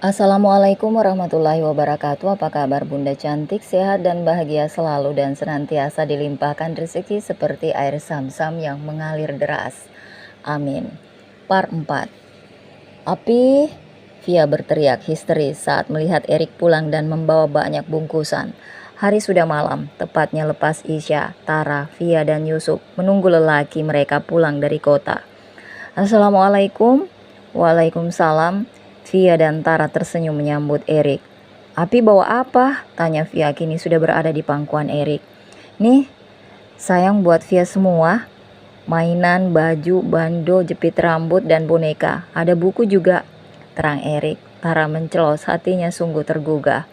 Assalamualaikum warahmatullahi wabarakatuh. Apa kabar Bunda cantik, sehat dan bahagia selalu dan senantiasa dilimpahkan rezeki seperti air zam-zam yang mengalir deras. Amin. Part 4. Api, Via berteriak histeris saat melihat Erik pulang dan membawa banyak bungkusan. Hari sudah malam, tepatnya lepas Isya. Tara, Via dan Yusuf menunggu lelaki mereka pulang dari kota. Assalamualaikum. Waalaikumsalam. Via dan Tara tersenyum menyambut Erik. Api bawa apa? Tanya Via kini sudah berada di pangkuan Erik. Nih, sayang buat Via semua. Mainan, baju, bando, jepit rambut, dan boneka. Ada buku juga, terang Erik. Tara mencelos, hatinya sungguh tergugah.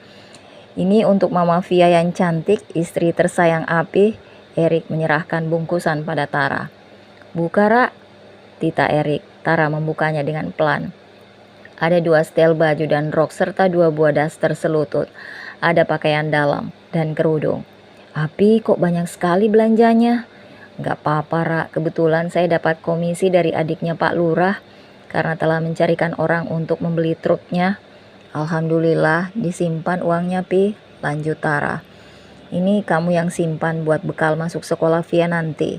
Ini untuk Mama Via yang cantik, istri tersayang Api. Erik menyerahkan bungkusan pada Tara. Buka, Ra, tita Erik. Tara membukanya dengan pelan. Ada 2 setel baju dan rok serta 2 buah daster selutut. Ada pakaian dalam dan kerudung. Api, kok banyak sekali belanjanya? Gak apa-apa, Ra. Kebetulan saya dapat komisi dari adiknya Pak Lurah karena telah mencarikan orang untuk membeli truknya. Alhamdulillah disimpan uangnya, Pi, lanjut Tara. Ini kamu yang simpan buat bekal masuk sekolah Via nanti.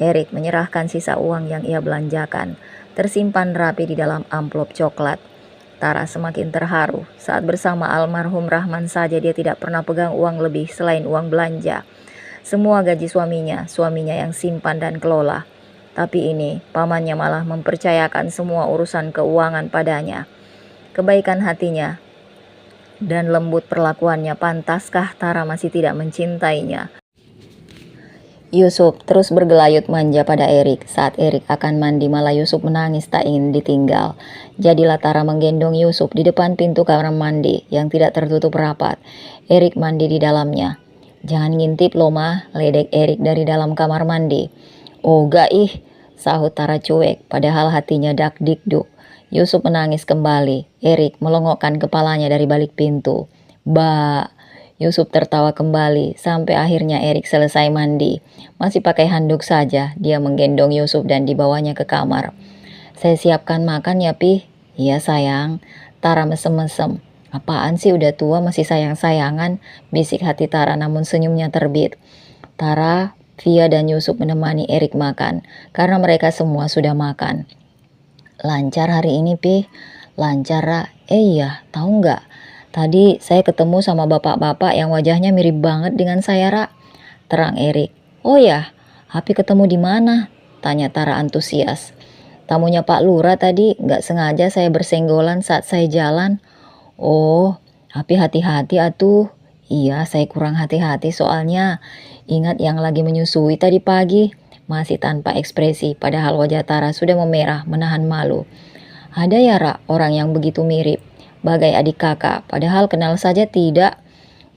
Erik menyerahkan sisa uang yang ia belanjakan. Tersimpan rapi di dalam amplop coklat. Tara semakin terharu. Saat bersama almarhum Rahman saja dia tidak pernah pegang uang lebih selain uang belanja. Semua gaji suaminya yang simpan dan kelola. Tapi ini, pamannya malah mempercayakan semua urusan keuangan padanya. Kebaikan hatinya dan lembut perlakuannya, pantaskah Tara masih tidak mencintainya? Yusuf terus bergelayut manja pada Erik. Saat Erik akan mandi malah Yusuf menangis tak ingin ditinggal. Jadilah Tara menggendong Yusuf di depan pintu kamar mandi yang tidak tertutup rapat. Erik mandi di dalamnya. Jangan ngintip loh mah, ledek Erik dari dalam kamar mandi. Oh gak ih, sahut Tara cuek, padahal hatinya dak dikduk. Yusuf menangis kembali. Erik melongokkan kepalanya dari balik pintu. Ba. Yusuf tertawa kembali sampai akhirnya Erik selesai mandi. Masih pakai handuk saja, dia menggendong Yusuf dan dibawanya ke kamar. Saya siapkan makan ya, Pi. Iya sayang. Tara mesem-mesem. Apaan sih udah tua masih sayang-sayangan, bisik hati Tara namun senyumnya terbit. Tara, Via dan Yusuf menemani Erik makan karena mereka semua sudah makan. Lancar hari ini, Pi. Lancar, Ra. Iya, tahu nggak? Tadi saya ketemu sama bapak-bapak yang wajahnya mirip banget dengan saya, Ra. Terang Erik. Oh ya, Hapi ketemu di mana? Tanya Tara antusias. Tamunya Pak Lurah tadi, nggak sengaja saya bersenggolan saat saya jalan. Oh, Hapi hati-hati atuh. Iya, saya kurang hati-hati soalnya. Ingat yang lagi menyusui tadi pagi. Masih tanpa ekspresi, padahal wajah Tara sudah memerah menahan malu. Ada ya, Ra, orang yang begitu mirip. Bagai adik kakak, padahal kenal saja tidak,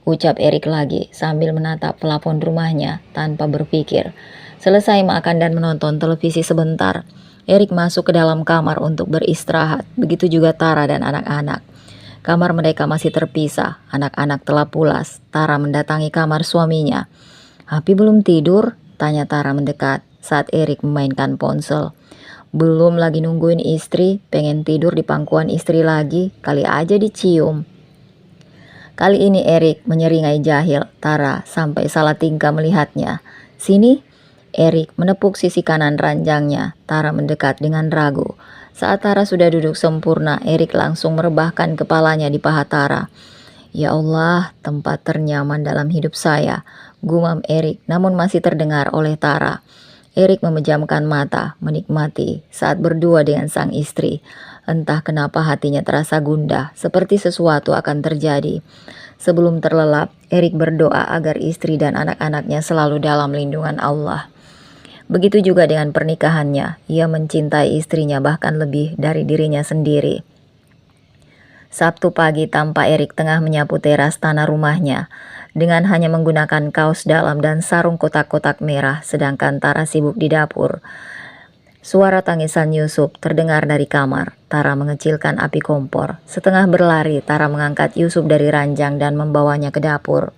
ucap Erik lagi sambil menatap plafon rumahnya tanpa berpikir. Selesai makan dan menonton televisi sebentar, Erik masuk ke dalam kamar untuk beristirahat. Begitu juga Tara dan anak-anak. Kamar mereka masih terpisah, anak-anak telah pulas. Tara mendatangi kamar suaminya. Hapi belum tidur? Tanya Tara mendekat saat Erik memainkan ponsel. Belum, lagi nungguin istri, pengen tidur di pangkuan istri lagi, kali aja dicium. Kali ini Erik menyeringai jahil Tara sampai salah tingkah melihatnya. Sini, Erik menepuk sisi kanan ranjangnya. Tara mendekat dengan ragu. Saat Tara sudah duduk sempurna, Erik langsung merebahkan kepalanya di paha Tara. Ya Allah, tempat ternyaman dalam hidup saya, gumam Erik, namun masih terdengar oleh Tara. Erik memejamkan mata, menikmati saat berdua dengan sang istri. Entah kenapa hatinya terasa gundah, seperti sesuatu akan terjadi. Sebelum terlelap, Erik berdoa agar istri dan anak-anaknya selalu dalam lindungan Allah. Begitu juga dengan pernikahannya, ia mencintai istrinya bahkan lebih dari dirinya sendiri. Sabtu pagi tampak Erik tengah menyapu teras tanah rumahnya dengan hanya menggunakan kaos dalam dan sarung kotak-kotak merah, sedangkan Tara sibuk di dapur. Suara tangisan Yusuf terdengar dari kamar. Tara mengecilkan api kompor. Setengah berlari, Tara mengangkat Yusuf dari ranjang dan membawanya ke dapur.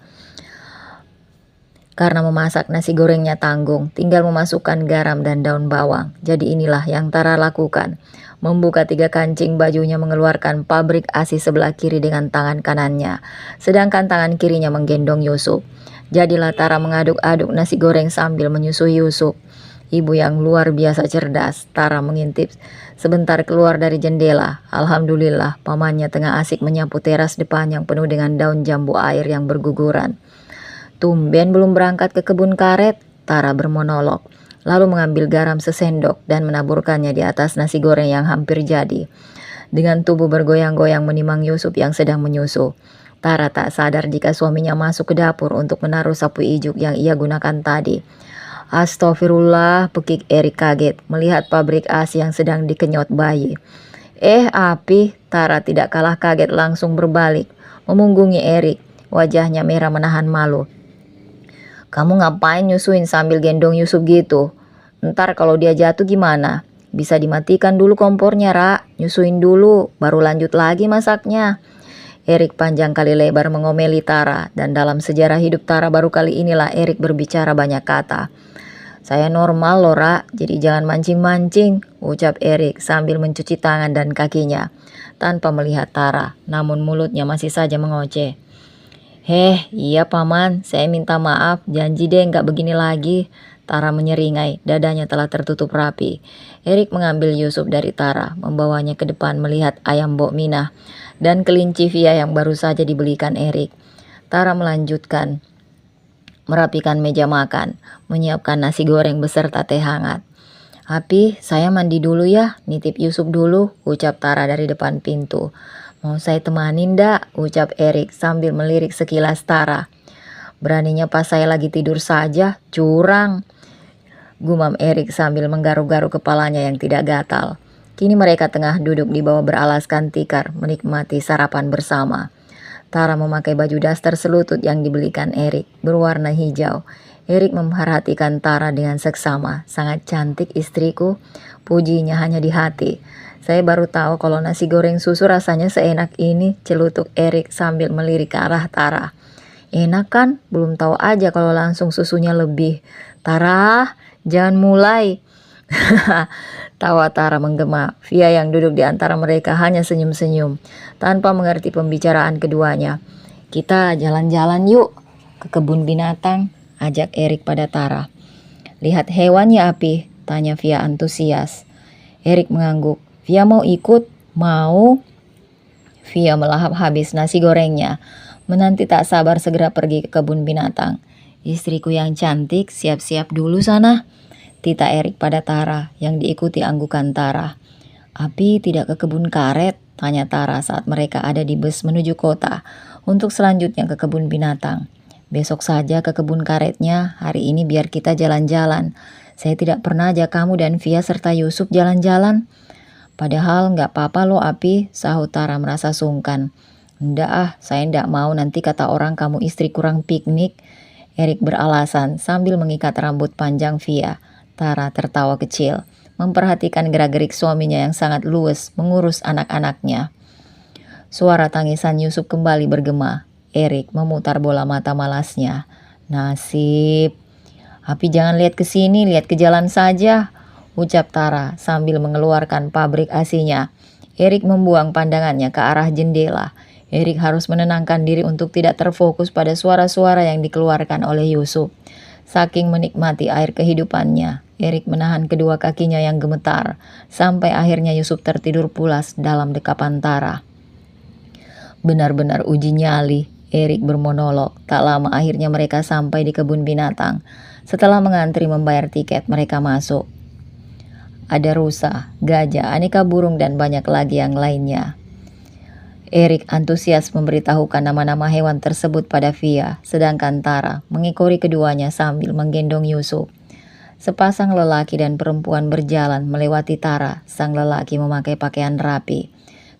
Karena memasak nasi gorengnya tanggung, tinggal memasukkan garam dan daun bawang. Jadi inilah yang Tara lakukan. Membuka 3 kancing bajunya, mengeluarkan pabrik ASI sebelah kiri dengan tangan kanannya. Sedangkan tangan kirinya menggendong Yusuf. Jadilah Tara mengaduk-aduk nasi goreng sambil menyusui Yusuf. Ibu yang luar biasa cerdas. Tara mengintip sebentar keluar dari jendela. Alhamdulillah, pamannya tengah asik menyapu teras depan yang penuh dengan daun jambu air yang berguguran. Tumben belum berangkat ke kebun karet, Tara bermonolog. Lalu mengambil garam sesendok dan menaburkannya di atas nasi goreng yang hampir jadi. Dengan tubuh bergoyang-goyang menimang Yusuf yang sedang menyusu. Tara tak sadar jika suaminya masuk ke dapur untuk menaruh sapu ijuk yang ia gunakan tadi. Astagfirullah, pekik Erik kaget melihat pabrik ASI yang sedang dikenyot bayi. Api, Tara tidak kalah kaget langsung berbalik, memunggungi Erik. Wajahnya merah menahan malu. Kamu ngapain nyusuin sambil gendong Yusuf gitu? Ntar kalau dia jatuh gimana? Bisa dimatikan dulu kompornya, Ra. Nyusuin dulu, baru lanjut lagi masaknya. Erik panjang kali lebar mengomeli Tara, dan dalam sejarah hidup Tara baru kali inilah Erik berbicara banyak kata. Saya normal loh, Ra, jadi jangan mancing-mancing, ucap Erik sambil mencuci tangan dan kakinya, tanpa melihat Tara, namun mulutnya masih saja mengoceh. Iya paman, saya minta maaf, janji deh nggak begini lagi. Tara menyeringai, dadanya telah tertutup rapi. Erik mengambil Yusuf dari Tara, membawanya ke depan melihat ayam Bok Minah dan kelinci Via yang baru saja dibelikan Erik. Tara melanjutkan merapikan meja makan, menyiapkan nasi goreng beserta teh hangat. Api, saya mandi dulu ya, nitip Yusuf dulu, ucap Tara dari depan pintu. Mau saya temanin dak, ucap Erik sambil melirik sekilas Tara. Beraninya pas saya lagi tidur saja, curang, gumam Erik sambil menggaruk-garuk kepalanya yang tidak gatal. Kini mereka tengah duduk di bawah beralaskan tikar, menikmati sarapan bersama. Tara memakai baju daster selutut yang dibelikan Erik, berwarna hijau. Erik memperhatikan Tara dengan seksama. Sangat cantik istriku, pujinya hanya di hati. Saya baru tahu kalau nasi goreng susu rasanya seenak ini, celutuk Erik sambil melirik ke arah Tara. Enak kan? Belum tahu aja kalau langsung susunya lebih. Tara, jangan mulai. Tawa Tara menggema. Via yang duduk di antara mereka hanya senyum-senyum, tanpa mengerti pembicaraan keduanya. Kita jalan-jalan yuk ke kebun binatang, ajak Erik pada Tara. Lihat hewan ya Api, tanya Via antusias. Erik mengangguk. Via mau ikut? Mau. Via melahap habis nasi gorengnya, menanti tak sabar segera pergi ke kebun binatang. Istriku yang cantik, siap-siap dulu sana, tita Erik pada Tara yang diikuti anggukan Tara. Api tidak ke kebun karet, tanya Tara saat mereka ada di bus menuju kota untuk selanjutnya ke kebun binatang. Besok saja ke kebun karetnya, hari ini biar kita jalan-jalan. Saya tidak pernah ajak kamu dan Via serta Yusuf jalan-jalan. Padahal nggak apa-apa loh Api, sahut Tara merasa sungkan. Ndak saya ndak mau nanti kata orang kamu istri kurang piknik, Erik beralasan sambil mengikat rambut panjang Via. Tara tertawa kecil, memperhatikan gerak-gerik suaminya yang sangat luwes mengurus anak-anaknya. Suara tangisan Yusuf kembali bergema. Erik memutar bola mata malasnya. Nasib. Api jangan lihat ke sini, lihat ke jalan saja, ucap Tara sambil mengeluarkan pabrik ASI-nya. Erik membuang pandangannya ke arah jendela. Erik harus menenangkan diri untuk tidak terfokus pada suara-suara yang dikeluarkan oleh Yusuf. Saking menikmati air kehidupannya, Erik menahan kedua kakinya yang gemetar, sampai akhirnya Yusuf tertidur pulas dalam dekapan Tara. Benar-benar uji nyali, Erik bermonolog. Tak lama akhirnya mereka sampai di kebun binatang. Setelah mengantri membayar tiket, mereka masuk. Ada rusa, gajah, aneka burung, dan banyak lagi yang lainnya. Erik antusias memberitahukan nama-nama hewan tersebut pada Via, sedangkan Tara mengikori keduanya sambil menggendong Yusuf. Sepasang lelaki dan perempuan berjalan melewati Tara. Sang lelaki memakai pakaian rapi,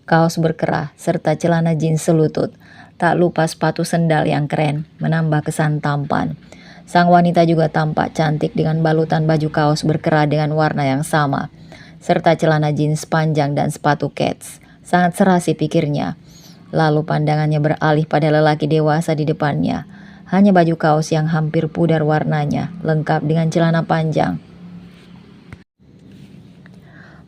kaos berkerah, serta celana jeans selutut. Tak lupa sepatu sendal yang keren, menambah kesan tampan. Sang wanita juga tampak cantik dengan balutan baju kaos berkerah dengan warna yang sama, serta celana jeans panjang dan sepatu kets. Sangat serasi pikirnya. Lalu pandangannya beralih pada lelaki dewasa di depannya. hanya baju kaos yang hampir pudar warnanya, lengkap dengan celana panjang.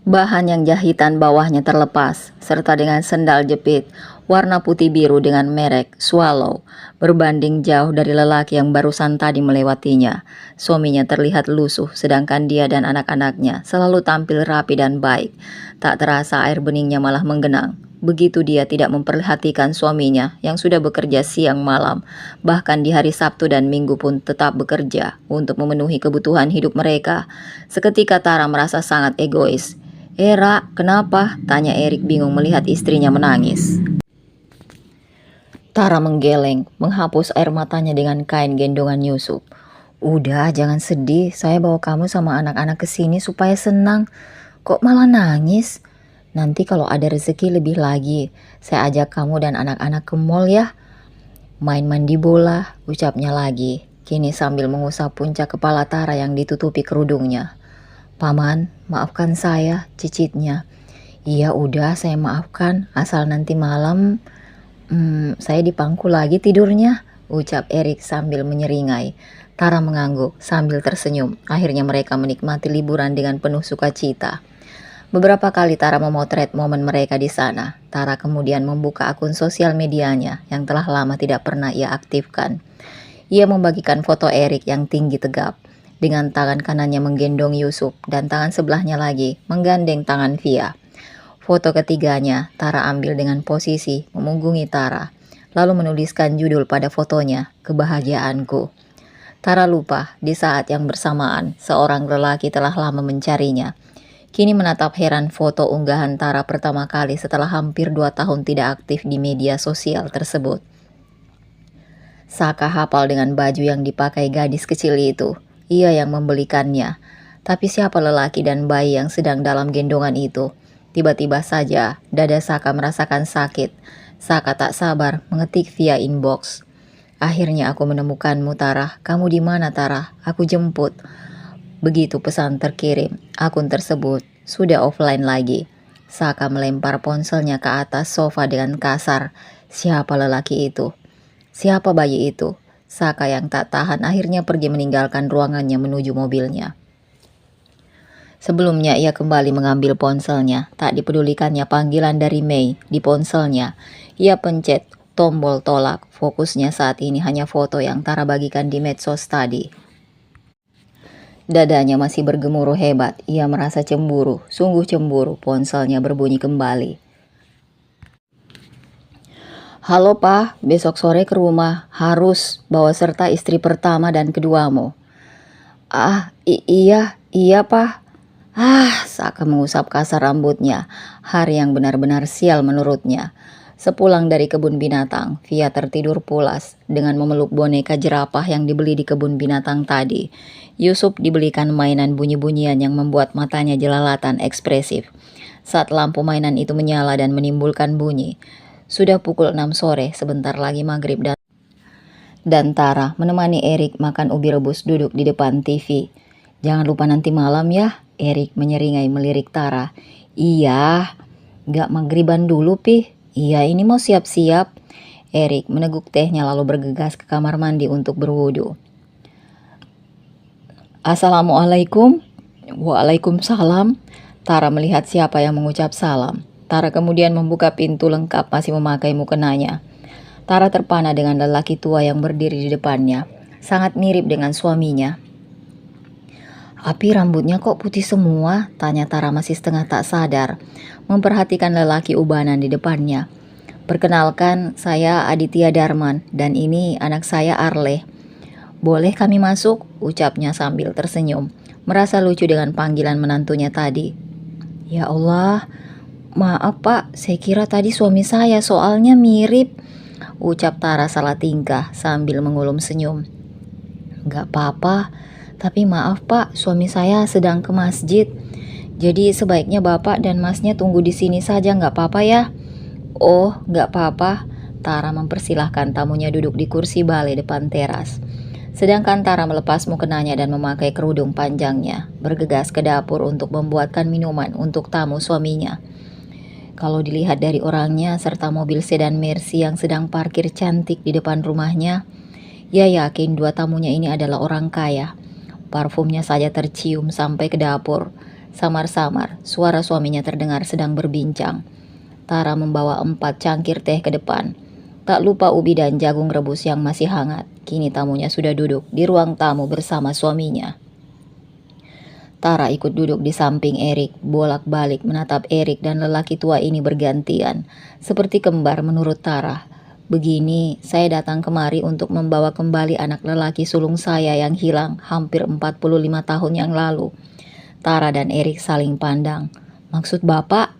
Bahan yang jahitan bawahnya terlepas, serta dengan sendal jepit warna putih biru dengan merek Swallow, berbanding jauh dari lelaki yang barusan tadi melewatinya. Suaminya terlihat lusuh, sedangkan dia dan anak-anaknya selalu tampil rapi dan baik. Tak terasa air beningnya malah menggenang. Begitu dia tidak memperhatikan suaminya yang sudah bekerja siang malam, bahkan di hari Sabtu dan Minggu pun tetap bekerja untuk memenuhi kebutuhan hidup mereka. Seketika Tara merasa sangat egois. "Ra, kenapa?" tanya Erik bingung melihat istrinya menangis. Tara menggeleng, menghapus air matanya dengan kain gendongan Yusuf. "Udah, jangan sedih. Saya bawa kamu sama anak-anak ke sini supaya senang. Kok malah nangis? Nanti kalau ada rezeki lebih lagi, saya ajak kamu dan anak-anak ke mall ya. Main mandi bola," ucapnya lagi, kini sambil mengusap puncak kepala Tara yang ditutupi kerudungnya. "Paman, maafkan saya," cicitnya. "Iya udah, saya maafkan, asal nanti malam saya di pangku lagi tidurnya," ucap Erik sambil menyeringai. Tara mengangguk sambil tersenyum. Akhirnya mereka menikmati liburan dengan penuh sukacita. Beberapa kali Tara memotret momen mereka di sana. Tara kemudian membuka akun sosial medianya yang telah lama tidak pernah ia aktifkan. Ia membagikan foto Erik yang tinggi tegap, dengan tangan kanannya menggendong Yusuf dan tangan sebelahnya lagi menggandeng tangan Via. Foto ketiganya Tara ambil dengan posisi memunggungi Tara, lalu menuliskan judul pada fotonya, "Kebahagiaanku." Tara lupa di saat yang bersamaan seorang lelaki telah lama mencarinya. Kini menatap heran foto unggahan Tara pertama kali setelah hampir 2 tahun tidak aktif di media sosial tersebut. Saka hafal dengan baju yang dipakai gadis kecil itu. Ia yang membelikannya. Tapi siapa lelaki dan bayi yang sedang dalam gendongan itu? Tiba-tiba saja dada Saka merasakan sakit. Saka tak sabar mengetik via inbox. "Akhirnya aku menemukanmu, Tara. Kamu di mana, Tara? Aku jemput." Begitu pesan terkirim, akun tersebut sudah offline lagi. Saka melempar ponselnya ke atas sofa dengan kasar. Siapa lelaki itu? Siapa bayi itu? Saka yang tak tahan akhirnya pergi meninggalkan ruangannya menuju mobilnya. Sebelumnya ia kembali mengambil ponselnya. Tak dipedulikannya panggilan dari Mei di ponselnya. Ia pencet tombol tolak. Fokusnya saat ini hanya foto yang Tara bagikan di medsos tadi. Dadanya masih bergemuruh hebat. Ia merasa cemburu, sungguh cemburu. Ponselnya berbunyi kembali. "Halo Pak, besok sore ke rumah. Harus bawa serta istri pertama dan keduamu." Iya Pak." Saka mengusap kasar rambutnya. Hari yang benar-benar sial menurutnya. Sepulang dari kebun binatang, Via tertidur pulas dengan memeluk boneka jerapah yang dibeli di kebun binatang tadi. Yusuf dibelikan mainan bunyi-bunyian yang membuat matanya jelalatan ekspresif. Saat lampu mainan itu menyala dan menimbulkan bunyi. Sudah pukul 6 sore, sebentar lagi maghrib dan Tara menemani Erik makan ubi rebus duduk di depan TV. "Jangan lupa nanti malam ya," Erik menyeringai melirik Tara. "Iya, gak maghriban dulu Pi." "Iya, ini mau siap-siap." Erik meneguk tehnya lalu bergegas ke kamar mandi untuk berwudu. "Assalamualaikum." "Waalaikumsalam." Tara melihat siapa yang mengucap salam. Tara kemudian membuka pintu lengkap masih memakai mukenanya. Tara terpana dengan lelaki tua yang berdiri di depannya. Sangat mirip dengan suaminya. "Api rambutnya kok putih semua?" tanya Tara masih setengah tak sadar, memperhatikan lelaki ubanan di depannya. "Perkenalkan, saya Aditya Darman dan ini anak saya Arle." "Boleh kami masuk?" ucapnya sambil tersenyum, merasa lucu dengan panggilan menantunya tadi. "Ya Allah, maaf Pak, saya kira tadi suami saya soalnya mirip," ucap Tara salah tingkah sambil mengulum senyum. "Gak apa-apa, tapi maaf Pak, suami saya sedang ke masjid. Jadi sebaiknya Bapak dan Masnya tunggu di sini saja, gak apa-apa ya?" "Oh, gak apa-apa." Tara mempersilahkan tamunya duduk di kursi balai depan teras. Sedangkan Tara melepas mukenanya dan memakai kerudung panjangnya, bergegas ke dapur untuk membuatkan minuman untuk tamu suaminya. Kalau dilihat dari orangnya serta mobil sedan Mercy yang sedang parkir cantik di depan rumahnya, Ia yakin dua tamunya ini adalah orang kaya. Parfumnya saja tercium sampai ke dapur. Samar-samar, suara suaminya terdengar sedang berbincang. Tara membawa 4 cangkir teh ke depan. Tak lupa ubi dan jagung rebus yang masih hangat. Kini tamunya sudah duduk di ruang tamu bersama suaminya. Tara ikut duduk di samping Erik, bolak-balik menatap Erik dan lelaki tua ini bergantian, seperti kembar menurut Tara. Begini, saya datang kemari untuk membawa kembali anak lelaki sulung saya yang hilang hampir 45 tahun yang lalu. Tara dan Erik saling pandang. Maksud Bapak?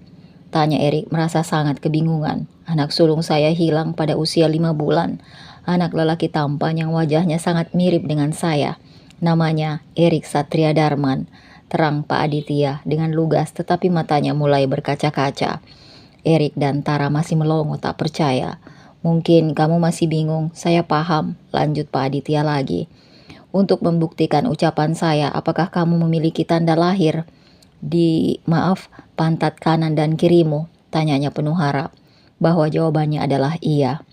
Tanya Erik merasa sangat kebingungan. Anak sulung saya hilang pada usia 5 bulan. Anak lelaki tampan yang wajahnya sangat mirip dengan saya. Namanya Erik Satria Darman. Terang Pak Aditya dengan lugas tetapi matanya mulai berkaca-kaca. Erik dan Tara masih melongo tak percaya. Mungkin kamu masih bingung, saya paham, lanjut Pak Aditya lagi. Untuk membuktikan ucapan saya, apakah kamu memiliki tanda lahir di pantat kanan dan kirimu? Tanyanya penuh harap, bahwa jawabannya adalah iya.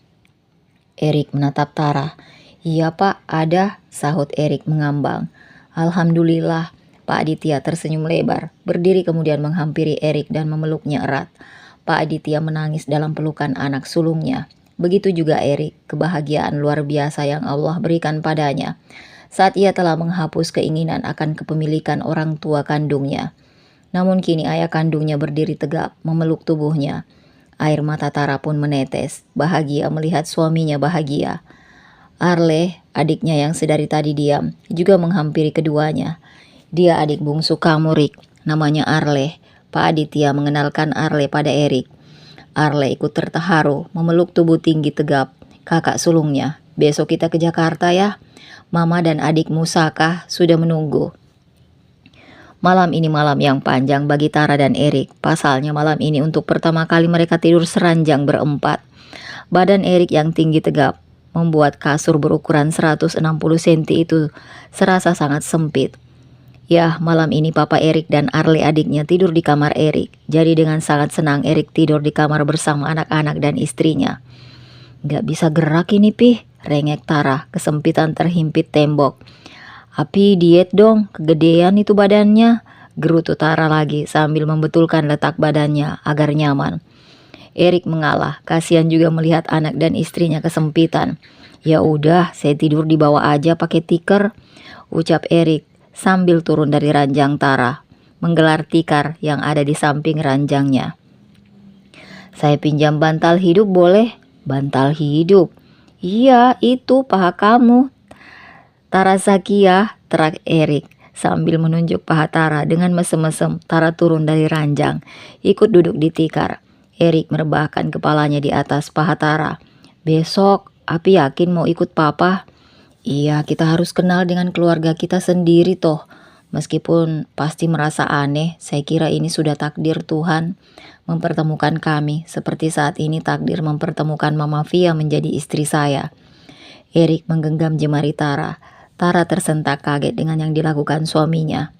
Erik menatap Tara. Iya Pak, ada, sahut Erik mengambang. Alhamdulillah, Pak Aditya tersenyum lebar, berdiri kemudian menghampiri Erik dan memeluknya erat. Pak Aditya menangis dalam pelukan anak sulungnya. Begitu juga Erik, kebahagiaan luar biasa yang Allah berikan padanya saat ia telah menghapus keinginan akan kepemilikan orang tua kandungnya. Namun kini ayah kandungnya berdiri tegap, memeluk tubuhnya. Air mata Tara pun menetes, bahagia melihat suaminya bahagia. Arle, adiknya yang sedari tadi diam, juga menghampiri keduanya. Dia adik bungsu kamu, Rik, namanya Arle. Pak Aditya mengenalkan Arle pada Erik. Arle ikut terharu, memeluk tubuh tinggi tegap kakak sulungnya. Besok kita ke Jakarta ya. Mama dan adikmu Saka sudah menunggu. Malam ini malam yang panjang bagi Tara dan Erik. Pasalnya malam ini untuk pertama kali mereka tidur seranjang berempat. Badan Erik yang tinggi tegap membuat kasur berukuran 160 cm itu serasa sangat sempit. Ya, malam ini Papa Erik dan Arle adiknya tidur di kamar Erik. Jadi dengan sangat senang Erik tidur di kamar bersama anak-anak dan istrinya. Gak bisa gerak ini Pih, rengek Tara, kesempitan terhimpit tembok. Api diet dong, kegedean itu badannya, gerutu Tara lagi sambil membetulkan letak badannya agar nyaman. Erik mengalah, kasihan juga melihat anak dan istrinya kesempitan. Ya udah, saya tidur di bawah aja pakai tikar, ucap Erik sambil turun dari ranjang Tara, menggelar tikar yang ada di samping ranjangnya. Saya pinjam bantal hidup boleh? Bantal hidup? Iya, itu paha kamu. Tara Zakia, terak Erik sambil menunjuk paha Tara dengan mesem-mesem. Tara turun dari ranjang, ikut duduk di tikar. Erik merebahkan kepalanya di atas paha Tara. Besok, Api yakin mau ikut Papa? Iya, kita harus kenal dengan keluarga kita sendiri toh. Meskipun pasti merasa aneh, saya kira ini sudah takdir Tuhan mempertemukan kami, seperti saat ini takdir mempertemukan Mama Via menjadi istri saya. Erik menggenggam jemari Tara. Tara tersentak kaget dengan yang dilakukan suaminya.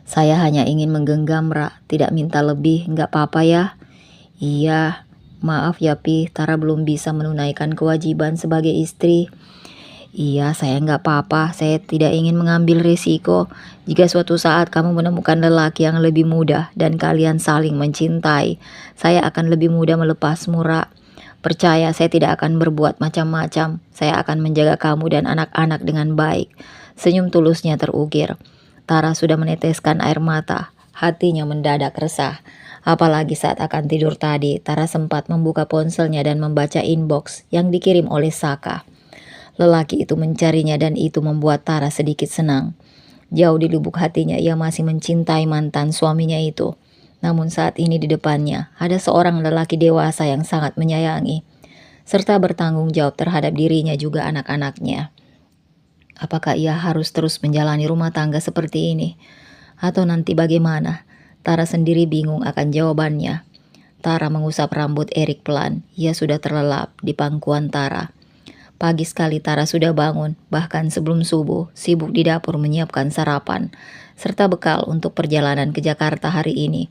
Saya hanya ingin menggenggam, Ra, tidak minta lebih, nggak apa-apa ya? Iya, maaf ya Pi, Tara belum bisa menunaikan kewajiban sebagai istri. Iya, saya nggak apa-apa. Saya tidak ingin mengambil risiko. Jika suatu saat kamu menemukan lelaki yang lebih muda dan kalian saling mencintai, saya akan lebih mudah melepasmu, Ra. Percaya, saya tidak akan berbuat macam-macam. Saya akan menjaga kamu dan anak-anak dengan baik. Senyum tulusnya terukir. Tara sudah meneteskan air mata. Hatinya mendadak resah. Apalagi saat akan tidur tadi, Tara sempat membuka ponselnya dan membaca inbox yang dikirim oleh Saka. Lelaki itu mencarinya dan itu membuat Tara sedikit senang. Jauh di lubuk hatinya ia masih mencintai mantan suaminya itu. Namun saat ini di depannya ada seorang lelaki dewasa yang sangat menyayangi, serta bertanggung jawab terhadap dirinya juga anak-anaknya. Apakah ia harus terus menjalani rumah tangga seperti ini? Atau nanti bagaimana? Tara sendiri bingung akan jawabannya. Tara mengusap rambut Erik pelan. Ia sudah terlelap di pangkuan Tara. Pagi sekali Tara sudah bangun, bahkan sebelum subuh, sibuk di dapur menyiapkan sarapan, serta bekal untuk perjalanan ke Jakarta hari ini.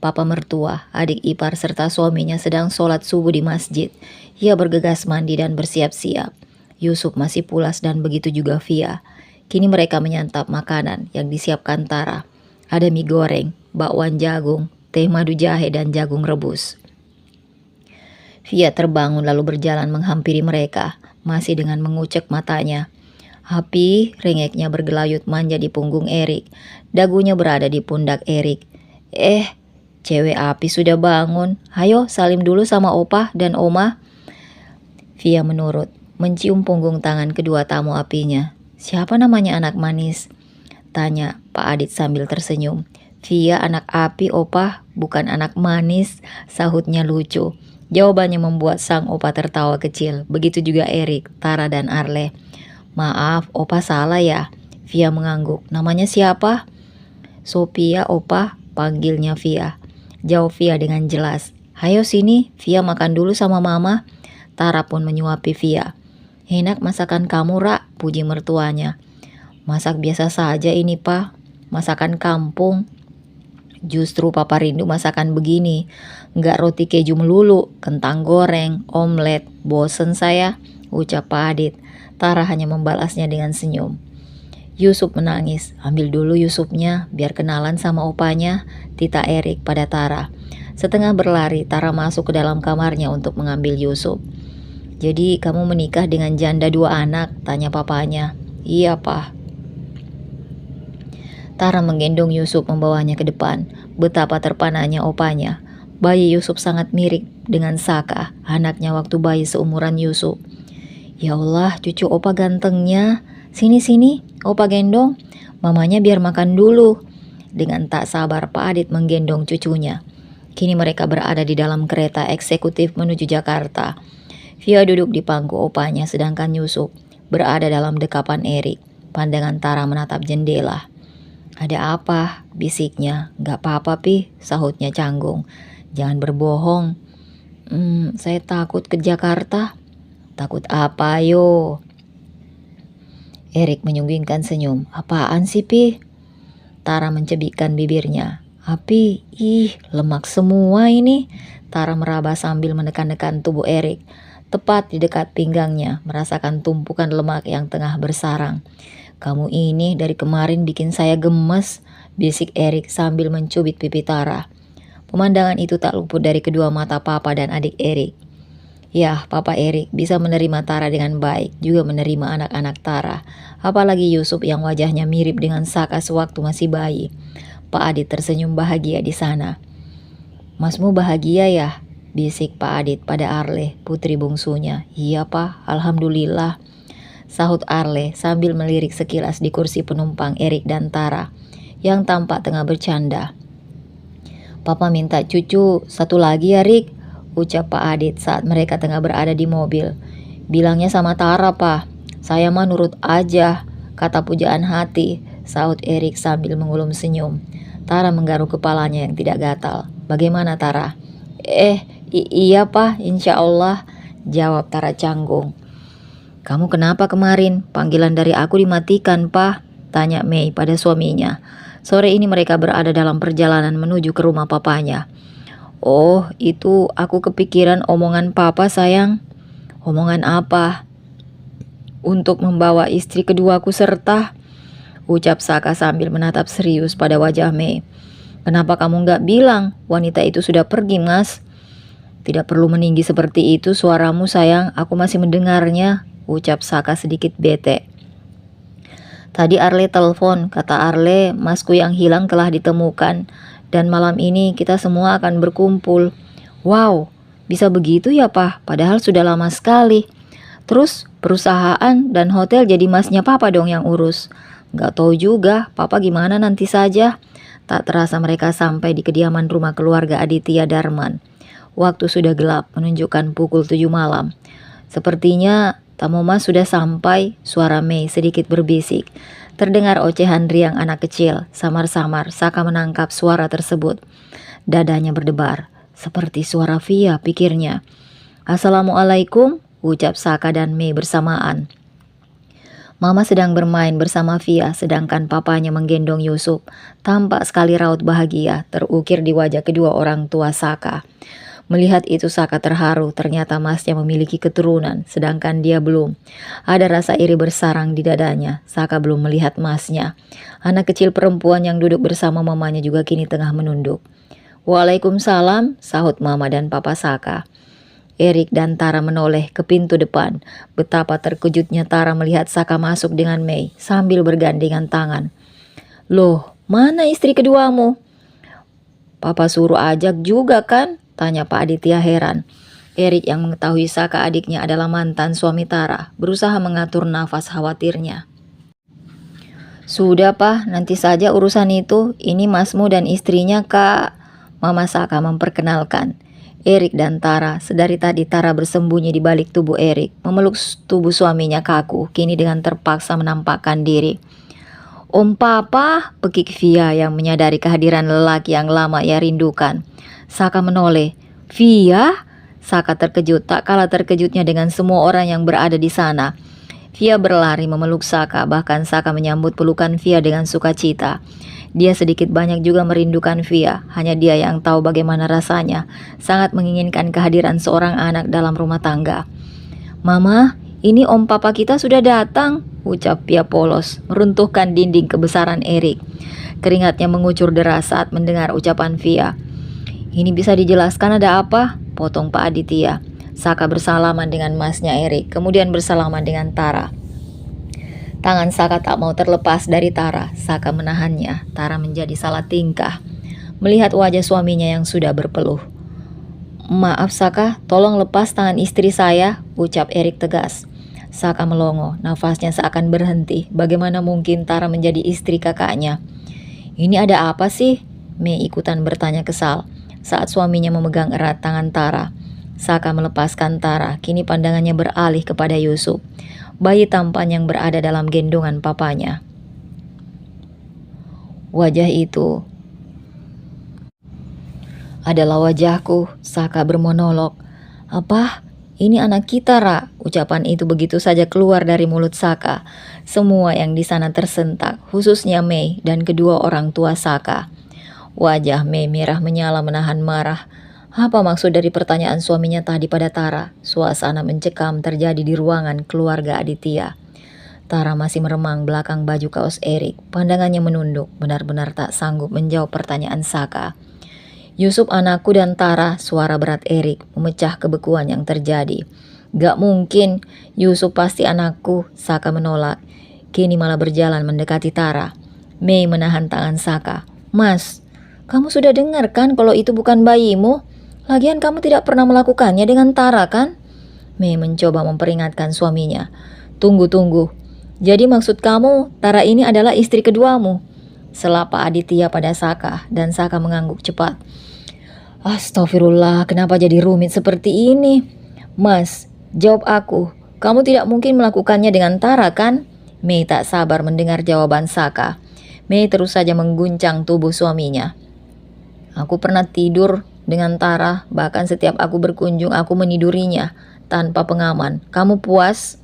Papa mertua, adik ipar serta suaminya sedang sholat subuh di masjid. Ia bergegas mandi dan bersiap-siap. Yusuf masih pulas dan begitu juga Via. Kini mereka menyantap makanan yang disiapkan Tara. Ada mie goreng, bakwan jagung, teh madu jahe dan jagung rebus. Via terbangun lalu berjalan menghampiri mereka, masih dengan mengucek matanya. Happy, rengeknya bergelayut manja di punggung Erik. Dagunya berada di pundak Erik. Cewek api sudah bangun. Hayo salim dulu sama opa dan oma. Via menurut, mencium punggung tangan kedua tamu apinya. Siapa namanya anak manis? Tanya Pak Adit sambil tersenyum. Via anak api opa, bukan anak manis, sahutnya lucu. Jawabannya membuat sang opa tertawa kecil. Begitu juga Erik, Tara dan Arle. Maaf, opa salah ya. Via mengangguk. Namanya siapa? Sophia opa, panggilnya Via. Jawab Via dengan jelas. Hayo sini, Via makan dulu sama mama. Tara pun menyuapi Via. Enak masakan kamu, Ra, puji mertuanya. Masak biasa saja ini, Pa. Masakan kampung. Justru papa rindu masakan begini. Nggak roti keju melulu, kentang goreng, omelet. Bosen saya, ucap Pak Adit. Tara hanya membalasnya dengan senyum. Yusuf menangis. Ambil dulu Yusufnya, biar kenalan sama opanya, tita Erik pada Tara. Setengah berlari, Tara masuk ke dalam kamarnya untuk mengambil Yusuf. Jadi kamu menikah dengan janda 2 anak? Tanya papanya. Iya, Pak. Tara menggendong Yusuf membawanya ke depan. Betapa terpananya opanya. Bayi Yusuf sangat mirip dengan Saka, anaknya waktu bayi seumuran Yusuf. Ya Allah, cucu opa gantengnya. Sini, opa gendong. Mamanya biar makan dulu. Dengan tak sabar Pak Adit menggendong cucunya. Kini mereka berada di dalam kereta eksekutif menuju Jakarta. Via duduk di pangku opanya sedangkan Yusuf berada dalam dekapan Erik. Pandangan Tara menatap jendela. Ada apa? Bisiknya. Gak apa-apa, Pi, sahutnya canggung. Jangan berbohong. Saya takut ke Jakarta. Takut apa, yo? Erik menyunggingkan senyum. Apaan sih, Pi? Tara mencebikkan bibirnya. Api, lemak semua ini. Tara meraba sambil menekan-nekan tubuh Erik. Tepat di dekat pinggangnya, merasakan tumpukan lemak yang tengah bersarang. Kamu ini dari kemarin bikin saya gemes, bisik Erik sambil mencubit pipi Tara. Pemandangan itu tak luput dari kedua mata papa dan adik Erik. Ya, Papa Erik bisa menerima Tara dengan baik, juga menerima anak-anak Tara. Apalagi Yusuf yang wajahnya mirip dengan Saka sewaktu masih bayi. Pak Adit tersenyum bahagia di sana. Masmu bahagia ya? Bisik Pak Adit pada Arle, putri bungsunya. Iya, Pak, alhamdulillah. Sahut Arle sambil melirik sekilas di kursi penumpang Erik dan Tara yang tampak tengah bercanda. Papa minta cucu satu lagi ya, Rik, ucap Pak Adit saat mereka tengah berada di mobil. Bilangnya sama Tara, Pak. Saya mah nurut aja, kata pujaan hati, sahut Erik sambil mengulum senyum. Tara menggaruk kepalanya yang tidak gatal. Bagaimana, Tara? Iya, Pak, insya Allah, jawab Tara canggung. Kamu kenapa kemarin? Panggilan dari aku dimatikan, Pak, tanya Mei pada suaminya. Sore ini mereka berada dalam perjalanan menuju ke rumah papanya. Oh, itu aku kepikiran omongan papa, sayang. Omongan apa? Untuk membawa istri keduaku serta, ucap Saka sambil menatap serius pada wajah Mei. Kenapa kamu nggak bilang wanita itu sudah pergi, Mas? Tidak perlu meninggi seperti itu suaramu, sayang, aku masih mendengarnya, ucap Saka sedikit bete. Tadi Arle telepon, kata Arle, masku yang hilang telah ditemukan. Dan malam ini kita semua akan berkumpul. Wow, bisa begitu ya, Pak? Padahal sudah lama sekali. Terus perusahaan dan hotel jadi masnya Papa dong yang urus. Gak tahu juga, Papa gimana nanti saja. Tak terasa mereka sampai di kediaman rumah keluarga Aditya Darman. Waktu sudah gelap, menunjukkan pukul 7 malam. Sepertinya tamu mas sudah sampai, suara Mei sedikit berbisik. Terdengar ocehan riang anak kecil. Samar-samar Saka menangkap suara tersebut. Dadanya berdebar. Seperti suara Via, pikirnya. Assalamualaikum, ucap Saka dan Mei bersamaan. Mama sedang bermain bersama Via, sedangkan papanya menggendong Yusuf. Tampak sekali raut bahagia terukir di wajah kedua orang tua Saka. Melihat itu Saka terharu, ternyata masnya memiliki keturunan, sedangkan dia belum. Ada rasa iri bersarang di dadanya. Saka belum melihat masnya. Anak kecil perempuan yang duduk bersama mamanya juga kini tengah menunduk. Waalaikumsalam, sahut mama dan papa Saka. Erik dan Tara menoleh ke pintu depan. Betapa terkejutnya Tara melihat Saka masuk dengan Mei sambil bergandengan tangan. Loh, mana istri keduamu? Papa suruh ajak juga kan? Tanya Pak Aditya heran. Erik yang mengetahui Saka adiknya adalah mantan suami Tara, berusaha mengatur nafas khawatirnya. Sudah Pak, nanti saja urusan itu. Ini masmu dan istrinya Kak. Mama Saka memperkenalkan. Erik dan Tara, sedari tadi Tara bersembunyi di balik tubuh Erik, memeluk tubuh suaminya kaku, kini dengan terpaksa menampakkan diri. Om Papa, pekik Via yang menyadari kehadiran lelaki yang lama ia rindukan. Saka menoleh. Via? Saka terkejut, tak kalah terkejutnya dengan semua orang yang berada di sana. Via berlari memeluk Saka, bahkan Saka menyambut pelukan Via dengan sukacita. Dia sedikit banyak juga merindukan Via, hanya dia yang tahu bagaimana rasanya, sangat menginginkan kehadiran seorang anak dalam rumah tangga. Mama, ini om papa kita sudah datang, ucap Via polos, meruntuhkan dinding kebesaran Erik. Keringatnya mengucur deras saat mendengar ucapan Via. Ini bisa dijelaskan ada apa? Potong Pak Aditya. Saka bersalaman dengan masnya Erik, kemudian bersalaman dengan Tara. Tangan Saka tak mau terlepas dari Tara. Saka menahannya. Tara menjadi salah tingkah melihat wajah suaminya yang sudah berpeluh. Maaf Saka, tolong lepas tangan istri saya, ucap Erik tegas. Saka melongo, nafasnya seakan berhenti. Bagaimana mungkin Tara menjadi istri kakaknya? Ini ada apa sih? Mei ikutan bertanya kesal saat suaminya memegang erat tangan Tara. Saka melepaskan Tara, kini pandangannya beralih kepada Yusuf, bayi tampan yang berada dalam gendongan papanya. Wajah itu adalah wajahku, Saka bermonolog. Apa? Ini anak kita, Ra. Ucapan itu begitu saja keluar dari mulut Saka. Semua yang di sana tersentak, khususnya Mei dan kedua orang tua Saka. Wajah Mei merah menyala menahan marah. Apa maksud dari pertanyaan suaminya tadi pada Tara? Suasana mencekam terjadi di ruangan keluarga Aditya. Tara masih meremang belakang baju kaos Erik. Pandangannya menunduk, benar-benar tak sanggup menjawab pertanyaan Saka. Yusuf anakku dan Tara, suara berat Erik memecah kebekuan yang terjadi. Gak mungkin, Yusuf pasti anakku, Saka menolak. Kini malah berjalan mendekati Tara. Mei menahan tangan Saka. Mas, kamu sudah dengar kan kalau itu bukan bayimu? Lagian kamu tidak pernah melakukannya dengan Tara kan? Mei mencoba memperingatkan suaminya. Tunggu. Jadi maksud kamu Tara ini adalah istri keduamu? Selapa Aditya pada Saka dan Saka mengangguk cepat. Astagfirullah, kenapa jadi rumit seperti ini? Mas, jawab aku. Kamu tidak mungkin melakukannya dengan Tara kan? Mei tak sabar mendengar jawaban Saka. Mei terus saja mengguncang tubuh suaminya. Aku pernah tidur dengan Tara, bahkan setiap aku berkunjung aku menidurinya tanpa pengaman. Kamu puas?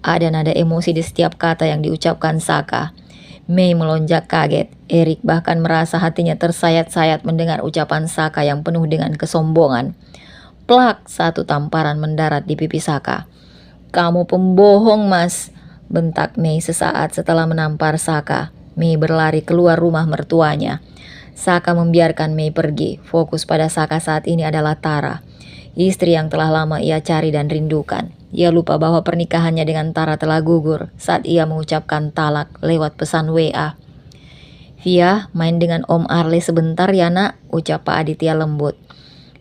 Ada nada emosi di setiap kata yang diucapkan Saka. Mei melonjak kaget. Erik bahkan merasa hatinya tersayat-sayat mendengar ucapan Saka yang penuh dengan kesombongan. Plak, satu tamparan mendarat di pipi Saka. Kamu pembohong, Mas, bentak Mei sesaat setelah menampar Saka. Mei berlari keluar rumah mertuanya. Saka membiarkan Mei pergi. Fokus pada Saka saat ini adalah Tara, istri yang telah lama ia cari dan rindukan. Ia lupa bahwa pernikahannya dengan Tara telah gugur saat ia mengucapkan talak lewat pesan WA. Via, main dengan Om Arle sebentar ya nak, ucap Pak Aditya lembut.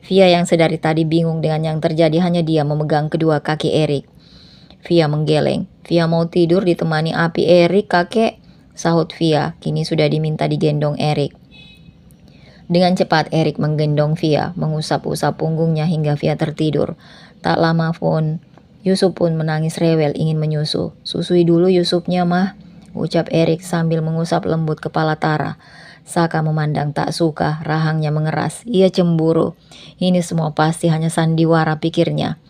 Via yang sedari tadi bingung dengan yang terjadi, hanya dia memegang kedua kaki Erik. Via menggeleng. Via mau tidur ditemani api Erik, kakek, sahut Via. Kini sudah diminta digendong Erik. Dengan cepat Erik menggendong Via, mengusap-usap punggungnya hingga Via tertidur. Tak lama pun Yusuf pun menangis rewel ingin menyusu. Susui dulu Yusufnya mah, ucap Erik sambil mengusap lembut kepala Tara. Saka memandang tak suka, rahangnya mengeras. Ia cemburu. Ini semua pasti hanya sandiwara, pikirnya.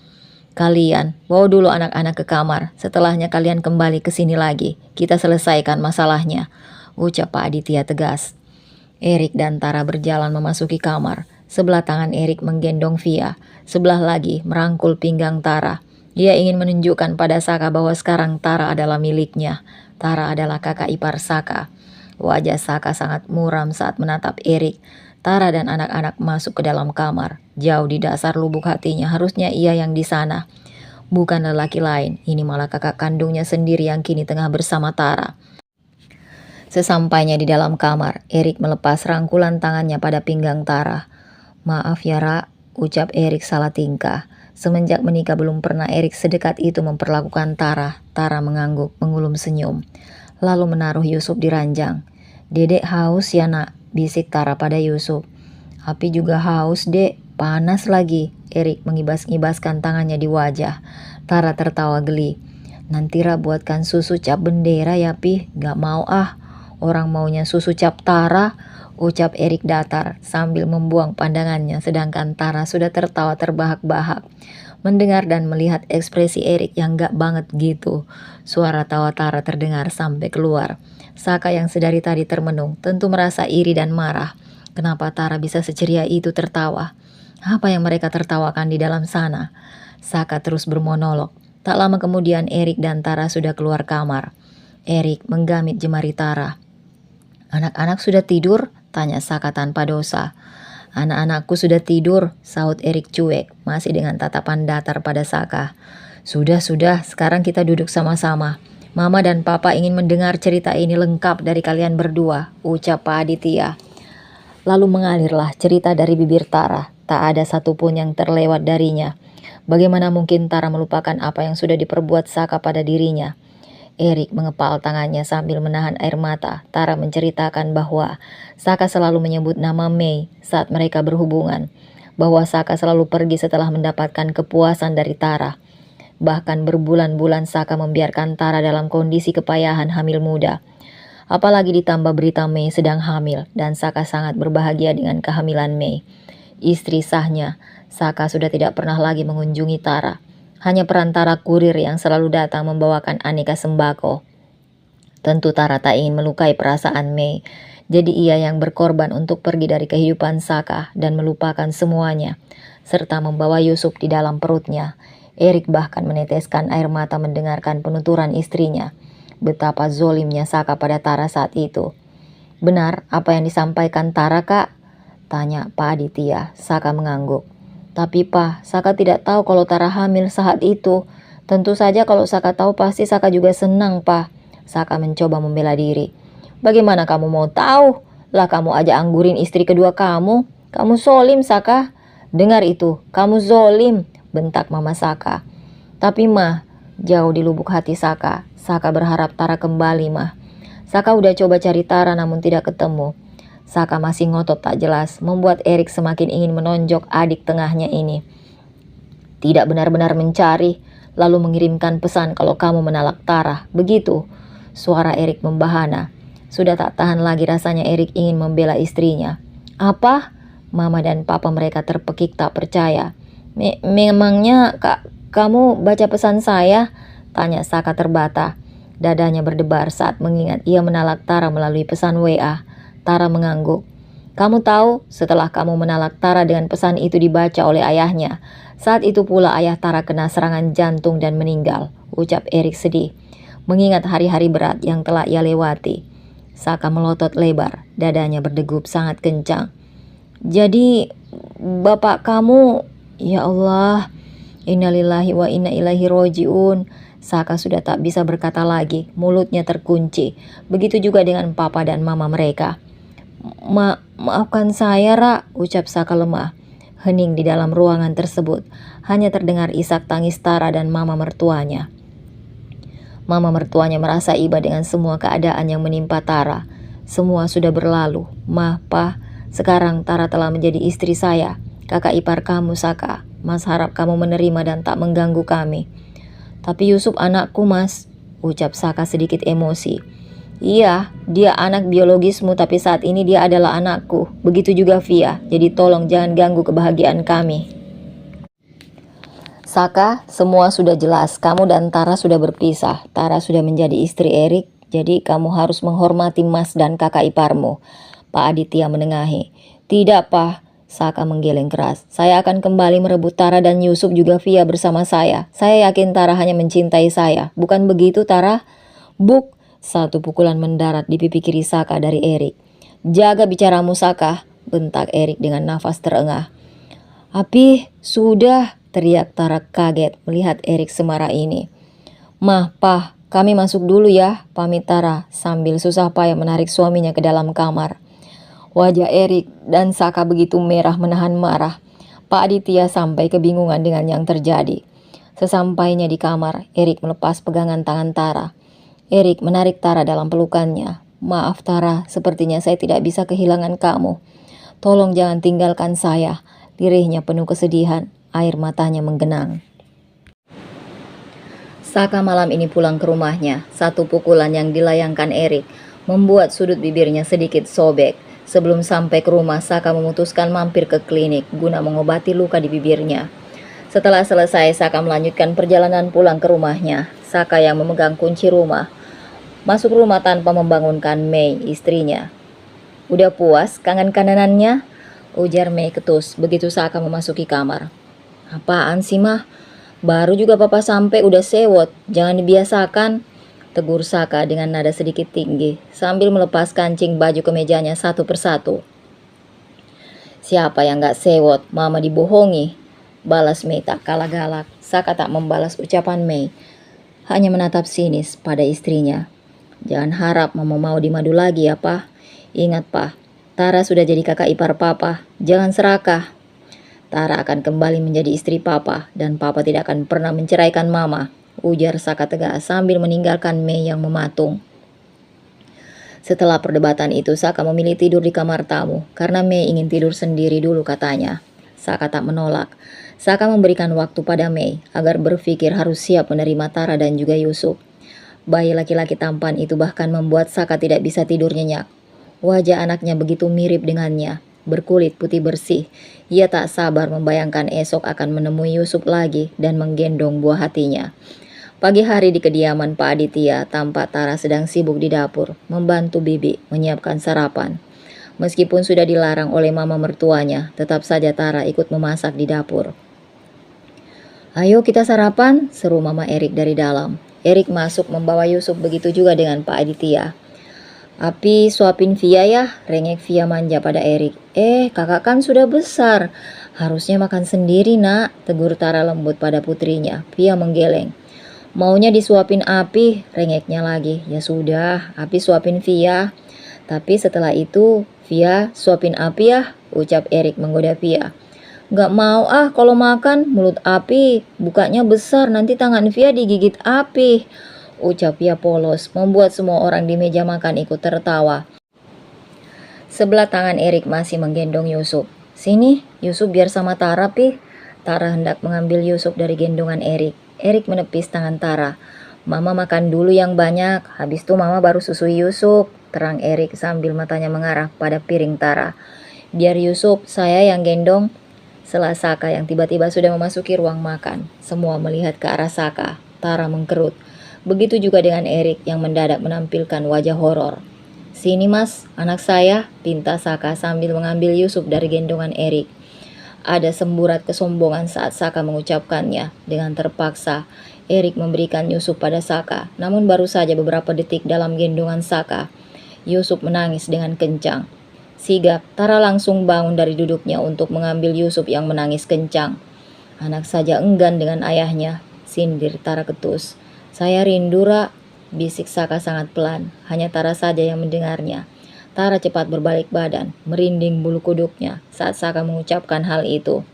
Kalian bawa dulu anak-anak ke kamar. Setelahnya kalian kembali ke sini lagi. Kita selesaikan masalahnya, ucap Pak Aditya tegas. Erik dan Tara berjalan memasuki kamar. Sebelah tangan Erik menggendong Via, sebelah lagi merangkul pinggang Tara. Dia ingin menunjukkan pada Saka bahwa sekarang Tara adalah miliknya. Tara adalah kakak ipar Saka. Wajah Saka sangat muram saat menatap Erik. Tara dan anak-anak masuk ke dalam kamar. Jauh di dasar lubuk hatinya harusnya ia yang di sana. Bukan lelaki lain, ini malah kakak kandungnya sendiri yang kini tengah bersama Tara. Sesampainya di dalam kamar, Erik melepas rangkulan tangannya pada pinggang Tara. "Maaf ya Ra," ucap Erik salah tingkah. Semenjak menikah belum pernah Erik sedekat itu memperlakukan Tara. Tara mengangguk, mengulum senyum, lalu menaruh Yusuf di ranjang. "Dedek haus ya nak," bisik Tara pada Yusuf. "Api juga haus dek, panas lagi." Erik mengibas-ngibaskan tangannya di wajah. Tara tertawa geli. "Nanti Ra buatkan susu cap bendera ya Pi." "Gak mau ah, orang maunya susu cap Tara," ucap Erik datar sambil membuang pandangannya, sedangkan Tara sudah tertawa terbahak-bahak. Mendengar dan melihat ekspresi Erik yang gak banget gitu, suara tawa Tara terdengar sampai keluar. Saka yang sedari tadi termenung tentu merasa iri dan marah. Kenapa Tara bisa seceria itu tertawa? Apa yang mereka tertawakan di dalam sana? Saka terus bermonolog. Tak lama kemudian Erik dan Tara sudah keluar kamar. Erik menggamit jemari Tara. "Anak-anak sudah tidur?" tanya Saka tanpa dosa. "Anak-anakku sudah tidur," sahut Erik cuek, masih dengan tatapan datar pada Saka. Sudah, sekarang kita duduk sama-sama. Mama dan Papa ingin mendengar cerita ini lengkap dari kalian berdua," ucap Pak Aditya. Lalu mengalirlah cerita dari bibir Tara. Tak ada satupun yang terlewat darinya. Bagaimana mungkin Tara melupakan apa yang sudah diperbuat Saka pada dirinya? Erik mengepal tangannya sambil menahan air mata. Tara menceritakan bahwa Saka selalu menyebut nama Mei saat mereka berhubungan. Bahwa Saka selalu pergi setelah mendapatkan kepuasan dari Tara. Bahkan berbulan-bulan Saka membiarkan Tara dalam kondisi kepayahan hamil muda. Apalagi ditambah berita Mei sedang hamil dan Saka sangat berbahagia dengan kehamilan Mei. Istri sahnya, Saka sudah tidak pernah lagi mengunjungi Tara. Hanya perantara kurir yang selalu datang membawakan aneka sembako. Tentu Tara tak ingin melukai perasaan Mei. Jadi ia yang berkorban untuk pergi dari kehidupan Saka dan melupakan semuanya, serta membawa Yusuf di dalam perutnya. Erik bahkan meneteskan air mata mendengarkan penuturan istrinya. Betapa zolimnya Saka pada Tara saat itu. "Benar apa yang disampaikan Tara, Kak?" tanya Pak Aditya. Saka mengangguk. "Tapi Pak, Saka tidak tahu kalau Tara hamil saat itu. Tentu saja kalau Saka tahu pasti Saka juga senang, Pak." Saka mencoba membela diri. "Bagaimana kamu mau tahu? Lah kamu aja anggurin istri kedua kamu. Kamu zolim, Saka." "Dengar itu, kamu zolim," bentak Mama Saka. "Tapi Mah," jauh di lubuk hati Saka. Saka berharap Tara kembali, Mah. Saka udah coba cari Tara namun tidak ketemu. Saka masih ngotot tak jelas, membuat Erik semakin ingin menonjok adik tengahnya ini. "Tidak benar-benar mencari, lalu mengirimkan pesan kalau kamu menalak Tara, begitu?" Suara Erik membahana. Sudah tak tahan lagi rasanya Erik ingin membela istrinya. "Apa?" Mama dan Papa mereka terpekik tak percaya. Memangnya kamu baca pesan saya?" tanya Saka terbata. Dadanya berdebar saat mengingat ia menalak Tara melalui pesan WA. Tara mengangguk. "Kamu tahu, setelah kamu menalak Tara dengan pesan itu dibaca oleh ayahnya. Saat itu pula ayah Tara kena serangan jantung dan meninggal," ucap Erik sedih, mengingat hari-hari berat yang telah ia lewati. Saka melotot lebar, dadanya berdegup sangat kencang. "Jadi, bapak kamu..." "Ya Allah, innalillahi wa inna ilaihi roji'un." Saka sudah tak bisa berkata lagi, mulutnya terkunci. Begitu juga dengan Papa dan Mama mereka. Maafkan saya, Ra," ucap Saka lemah. Hening di dalam ruangan tersebut. Hanya terdengar isak tangis Tara dan Mama mertuanya. Mama mertuanya merasa iba dengan semua keadaan yang menimpa Tara. Semua sudah berlalu. "Mah, Pa, sekarang Tara telah menjadi istri saya, kakak ipar kamu, Saka. Mas harap kamu menerima dan tak mengganggu kami." "Tapi Yusuf anakku, Mas," ucap Saka sedikit emosi. "Iya, dia anak biologismu, tapi saat ini dia adalah anakku. Begitu juga Via, jadi tolong jangan ganggu kebahagiaan kami." "Saka, semua sudah jelas. Kamu dan Tara sudah berpisah. Tara sudah menjadi istri Erik, jadi kamu harus menghormati Mas dan kakak iparmu," Pak Aditya menengahi. "Tidak, Pak. Saka menggeleng keras. Saya akan kembali merebut Tara dan Yusuf juga Via bersama saya. Saya yakin Tara hanya mencintai saya. Bukan begitu Tara? Buk! Satu pukulan mendarat di pipi kiri Saka dari Erik. Jaga bicaramu Saka, bentak Erik dengan nafas terengah. Api, sudah, teriak Tara kaget melihat Erik semarah ini. Mah, Pah, kami masuk dulu ya, pamit Tara sambil susah payah menarik suaminya ke dalam kamar. Wajah Erik dan Saka begitu merah menahan marah. Pak Aditya sampai kebingungan dengan yang terjadi. Sesampainya di kamar, Erik melepas pegangan tangan Tara. Erik menarik Tara dalam pelukannya. Maaf Tara, sepertinya saya tidak bisa kehilangan kamu. Tolong jangan tinggalkan saya. Lirihnya penuh kesedihan, air matanya menggenang. Saka malam ini pulang ke rumahnya. Satu pukulan yang dilayangkan Erik membuat sudut bibirnya sedikit sobek. Sebelum sampai ke rumah, Saka memutuskan mampir ke klinik guna mengobati luka di bibirnya. Setelah selesai, Saka melanjutkan perjalanan pulang ke rumahnya. Saka yang memegang kunci rumah masuk rumah tanpa membangunkan Mei, istrinya. Udah puas kangen kananannya? Ujar Mei ketus begitu Saka memasuki kamar. Apaan sih mah? Baru juga papa sampai udah sewot, jangan dibiasakan. Tegur Saka dengan nada sedikit tinggi sambil melepas kancing baju kemejanya satu persatu. Siapa yang gak sewot, mama dibohongi. Balas Mei tak kalah galak. Saka tak membalas ucapan Mei, hanya menatap sinis pada istrinya. Jangan harap mama mau dimadu lagi ya Pak. Ingat Pak, Tara sudah jadi kakak ipar papa, jangan serakah. Tara akan kembali menjadi istri papa dan papa tidak akan pernah menceraikan mama, ujar Saka tegas sambil meninggalkan Mei yang mematung. Setelah perdebatan itu, Saka memilih tidur di kamar tamu karena Mei ingin tidur sendiri dulu katanya. Saka tak menolak. Saka memberikan waktu pada Mei agar berpikir harus siap menerima Tara dan juga Yusuf. Bayi laki-laki tampan itu bahkan membuat Saka tidak bisa tidur nyenyak. Wajah anaknya begitu mirip dengannya, berkulit putih bersih. Ia tak sabar membayangkan esok akan menemui Yusuf lagi dan menggendong buah hatinya. Pagi hari di kediaman Pak Aditya, tampak Tara sedang sibuk di dapur, membantu bibi menyiapkan sarapan. Meskipun sudah dilarang oleh mama mertuanya, tetap saja Tara ikut memasak di dapur. Ayo kita sarapan, seru mama Erik dari dalam. Erik masuk membawa Yusuf, begitu juga dengan Pak Aditya. Api suapin Via ya, rengek Via manja pada Erik. Kakak kan sudah besar, harusnya makan sendiri nak, tegur Tara lembut pada putrinya. Via menggeleng. Maunya disuapin Api, rengeknya lagi. Ya sudah, Api suapin Via. Tapi setelah itu, Via suapin Api ya, ucap Erik menggoda Via. Gak mau kalau makan, mulut Api bukanya besar, nanti tangan Via digigit Api, ucap Via polos, membuat semua orang di meja makan ikut tertawa. Sebelah tangan Erik masih menggendong Yusuf. Sini, Yusuf biar sama Tara, Pi. Tara hendak mengambil Yusuf dari gendongan Erik. Erik menepis tangan Tara. Mama makan dulu yang banyak, habis itu mama baru susui Yusuf, terang Erik sambil matanya mengarah pada piring Tara. Biar Yusuf, saya yang gendong. Setelah Saka yang tiba-tiba sudah memasuki ruang makan. Semua melihat ke arah Saka. Tara mengkerut. Begitu juga dengan Erik yang mendadak menampilkan wajah horor. Sini mas, anak saya, pinta Saka sambil mengambil Yusuf dari gendongan Erik. Ada semburat kesombongan saat Saka mengucapkannya. Dengan terpaksa, Erik memberikan Yusuf pada Saka. Namun baru saja beberapa detik dalam gendongan Saka, Yusuf menangis dengan kencang. Sigap, Tara langsung bangun dari duduknya untuk mengambil Yusuf yang menangis kencang. Anak saja enggan dengan ayahnya, sindir Tara ketus. Saya rindu, Ra, bisik Saka sangat pelan. Hanya Tara saja yang mendengarnya. Tara cepat berbalik badan, merinding bulu kuduknya saat Saka mengucapkan hal itu.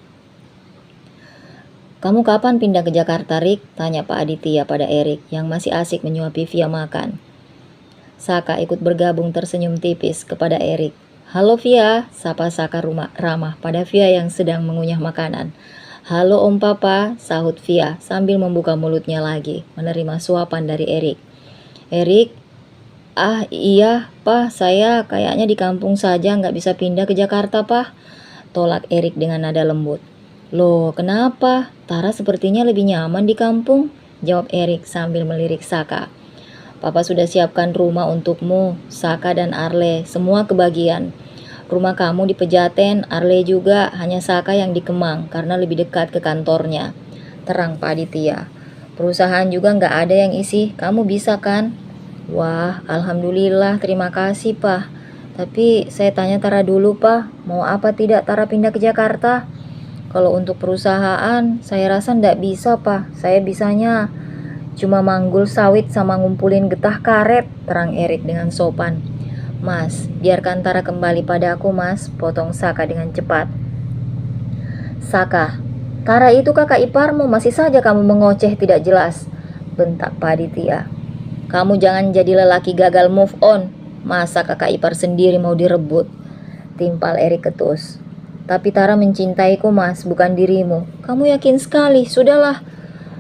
Kamu kapan pindah ke Jakarta, Rik? Tanya Pak Aditya pada Erik yang masih asik menyuapi Via makan. Saka ikut bergabung tersenyum tipis kepada Erik. Halo Via, sapa Saka ramah pada Via yang sedang mengunyah makanan. Halo Om Papa, sahut Via sambil membuka mulutnya lagi, menerima suapan dari Erik. Erik, iya Pak, saya kayaknya di kampung saja, nggak bisa pindah ke Jakarta Pak, tolak Erik dengan nada lembut. Loh kenapa? Tara sepertinya lebih nyaman di kampung, jawab Erik sambil melirik Saka. Papa sudah siapkan rumah untukmu, Saka dan Arle, semua kebagian. Rumah kamu di Pejaten, Arle juga, hanya Saka yang di Kemang karena lebih dekat ke kantornya. Terang Pak Aditya. Perusahaan juga nggak ada yang isi, kamu bisa kan? Wah, alhamdulillah, terima kasih Pak. Tapi saya tanya Tara dulu Pak, mau apa tidak Tara pindah ke Jakarta? Kalau untuk perusahaan, saya rasa ndak bisa Pak. Saya bisanya cuma manggul sawit sama ngumpulin getah karet, terang Erik dengan sopan. Mas, biarkan Tara kembali padaku mas, potong Saka dengan cepat. Saka, Tara itu kakak iparmu, masih saja kamu mengoceh tidak jelas, bentak Pak Aditya. Kamu jangan jadi lelaki gagal move on, masa kakak ipar sendiri mau direbut, timpal Erik ketus. Tapi Tara mencintaiku mas, bukan dirimu. Kamu yakin sekali, sudahlah.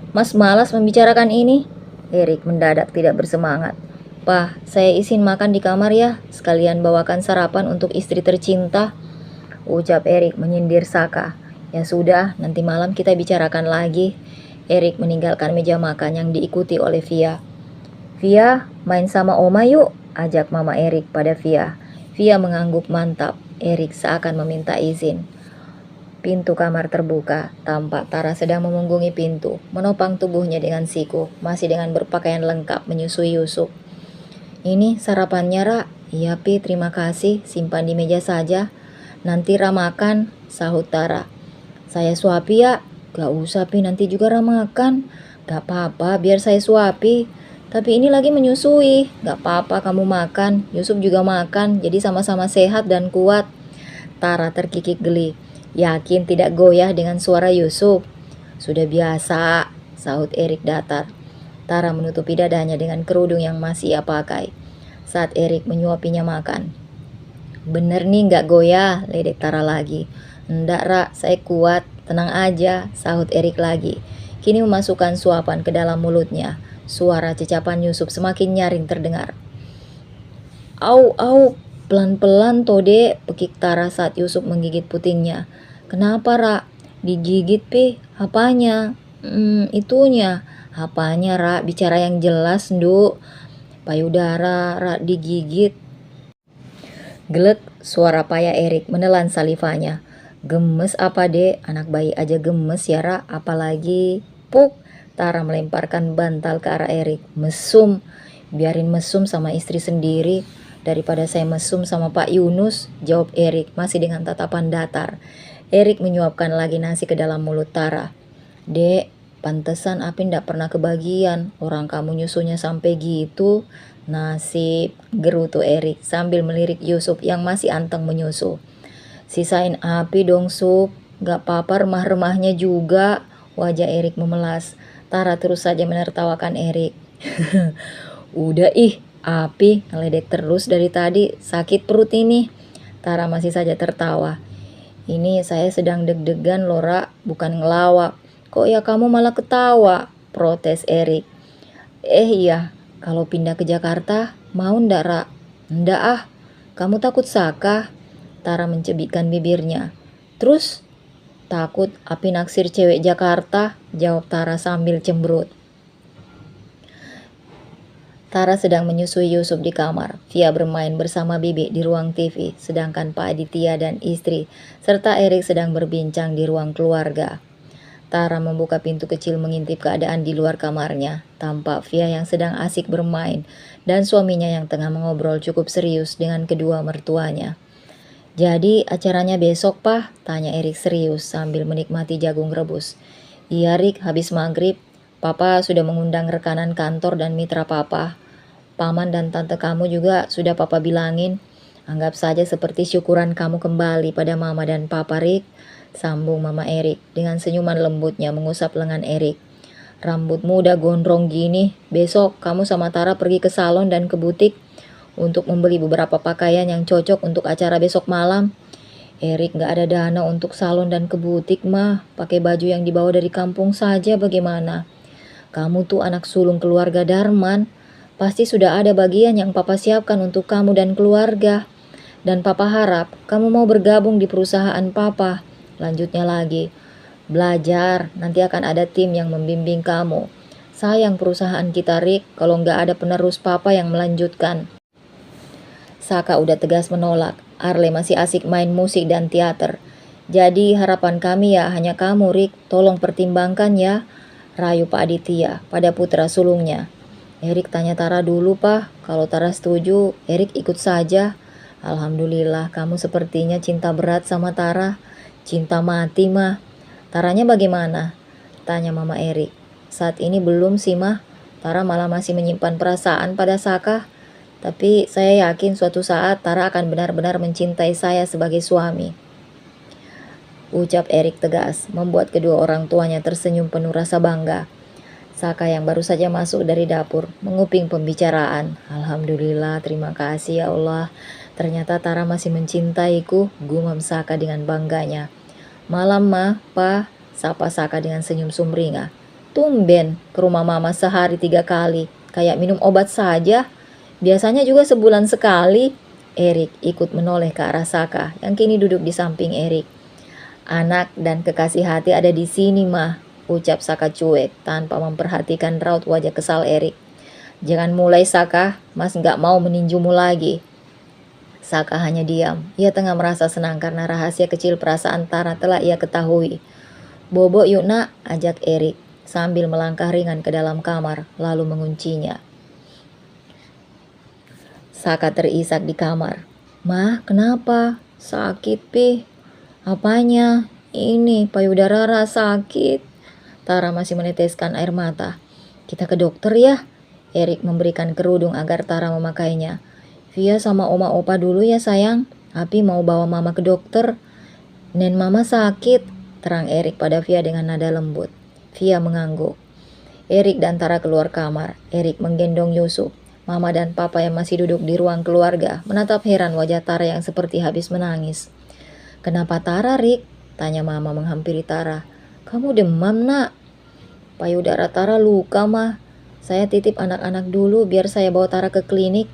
Mas malas membicarakan ini. Erik mendadak tidak bersemangat. Pah, saya izin makan di kamar ya, sekalian bawakan sarapan untuk istri tercinta, ucap Erik menyindir Saka. Ya sudah, nanti malam kita bicarakan lagi. Erik meninggalkan meja makan yang diikuti oleh Via. Via, main sama Oma yuk, ajak Mama Erik pada Via. Via mengangguk mantap. Erik seakan meminta izin. Pintu kamar terbuka, tampak Tara sedang memunggungi pintu, menopang tubuhnya dengan siku, masih dengan berpakaian lengkap menyusui Yusuf. Ini sarapannya, Ra. Iya, Pi, terima kasih, simpan di meja saja. Nanti Ra makan, sahut Tara. Saya suapi ya. Gak usah, Pi, nanti juga Ra makan. Gak apa-apa, biar saya suapi. Tapi ini lagi menyusui. Gak apa-apa kamu makan, Yusuf juga makan, jadi sama-sama sehat dan kuat. Tara terkikik geli. Yakin tidak goyah dengan suara Yusuf? Sudah biasa, sahut Erik datar. Tara menutupi dadanya dengan kerudung yang masih ia pakai. Saat Erik menyuapinya makan. Bener nih gak goyah, ledek Tara lagi. Ndak Ra, saya kuat, tenang aja, sahut Erik lagi. Kini memasukkan suapan ke dalam mulutnya. Suara cecapan Yusuf semakin nyaring terdengar. Au, au, pelan-pelan Tode, pekik Tara saat Yusuf menggigit putingnya. Kenapa Ra? Digigit Pi, apanya? Itunya. Apanya Ra? Bicara yang jelas Nduk. Payudara Ra digigit. Gelek, suara payah Erik menelan salivanya. Gemes apa dek? Anak bayi aja gemes ya Ra, apalagi. Puk, Tara melemparkan bantal ke arah Erik. Mesum, biarin mesum sama istri sendiri. Daripada saya mesum sama Pak Yunus, jawab Erik masih dengan tatapan datar. Erik menyuapkan lagi nasi ke dalam mulut Tara. Dek, pantesan Apin ndak pernah kebagian. Orang kamu nyusunya sampai gitu. Nasib, gerutu Erik sambil melirik Yusuf yang masih anteng menyusu. Sisain Api dong Sup, gak apa-apa remah-remahnya juga. Wajah Erik memelas. Tara terus saja menertawakan Erik. Udah Api ngeledek terus dari tadi, sakit perut ini. Tara masih saja tertawa. Ini saya sedang deg-degan Lora, bukan ngelawak. Kok ya kamu malah ketawa? Protes Erik. Iya, kalau pindah ke Jakarta, mau ndak Ra? Ndak kamu takut Saka? Tara mencebitkan bibirnya. Terus? Takut Api naksir cewek Jakarta, jawab Tara sambil cemberut. Tara sedang menyusui Yusuf di kamar. Via bermain bersama Bibi di ruang TV, sedangkan Pak Aditya dan istri, serta Erik sedang berbincang di ruang keluarga. Tara membuka pintu kecil mengintip keadaan di luar kamarnya. Tampak Via yang sedang asik bermain, dan suaminya yang tengah mengobrol cukup serius dengan kedua mertuanya. Jadi acaranya besok Pak? Tanya Erik serius sambil menikmati jagung rebus. Iya Rik, habis maghrib. Papa sudah mengundang rekanan kantor dan mitra Papa. Paman dan tante kamu juga sudah Papa bilangin. Anggap saja seperti syukuran kamu kembali pada Mama dan Papa Rik, sambung Mama Erik dengan senyuman lembutnya mengusap lengan Erik. Rambutmu udah gondrong gini, besok kamu sama Tara pergi ke salon dan ke butik untuk membeli beberapa pakaian yang cocok untuk acara besok malam. Erik gak ada dana untuk salon dan ke butik mah, pakai baju yang dibawa dari kampung saja bagaimana? Kamu tuh anak sulung keluarga Darman, pasti sudah ada bagian yang Papa siapkan untuk kamu dan keluarga. Dan Papa harap kamu mau bergabung di perusahaan Papa. Lanjutnya lagi, belajar, nanti akan ada tim yang membimbing kamu. Sayang perusahaan kita Rik, kalau nggak ada penerus Papa yang melanjutkan. Saka udah tegas menolak. Arle masih asik main musik dan teater. Jadi harapan kami ya hanya kamu, Rik. Tolong pertimbangkan ya, rayu Pak Aditya pada putra sulungnya. Erik tanya Tara dulu, Pak. Kalau Tara setuju, Erik ikut saja. Alhamdulillah, kamu sepertinya cinta berat sama Tara. Cinta mati, mah. Taranya bagaimana? Tanya Mama Erik. Saat ini belum sih, mah. Tara malah masih menyimpan perasaan pada Saka. Tapi saya yakin suatu saat Tara akan benar-benar mencintai saya sebagai suami. Ucap Erik tegas, membuat kedua orang tuanya tersenyum penuh rasa bangga. Saka yang baru saja masuk dari dapur, menguping pembicaraan. Alhamdulillah, terima kasih ya Allah. Ternyata Tara masih mencintaiku, gumam Saka dengan bangganya. Malam, mah, pa, sapa Saka dengan senyum sumringah. Tumben, ke rumah mama sehari 3 kali, kayak minum obat saja. Biasanya juga sebulan sekali. Erik ikut menoleh ke arah Saka yang kini duduk di samping Erik. Anak dan kekasih hati ada di sini, mah, ucap Saka cuek tanpa memperhatikan raut wajah kesal Erik. Jangan mulai, Saka, Mas gak mau meninjumu lagi. Saka hanya diam. Ia tengah merasa senang karena rahasia kecil perasaan Tara telah ia ketahui. Bobo yuk nak, ajak Erik sambil melangkah ringan ke dalam kamar lalu menguncinya. Saka terisak di kamar. Mah, kenapa? Sakit, Pi. Apanya? Ini payudara Rara sakit. Tara masih meneteskan air mata. Kita ke dokter ya. Erik memberikan kerudung agar Tara memakainya. Via sama oma opa dulu ya sayang. Api mau bawa mama ke dokter. Nen mama sakit, terang Erik pada Via dengan nada lembut. Via mengangguk. Erik dan Tara keluar kamar. Erik menggendong Yusuf. Mama dan papa yang masih duduk di ruang keluarga menatap heran wajah Tara yang seperti habis menangis. Kenapa Tara, Rik? Tanya mama menghampiri Tara. Kamu demam, nak? Payudara Tara luka, mah. Saya titip anak-anak dulu biar saya bawa Tara ke klinik.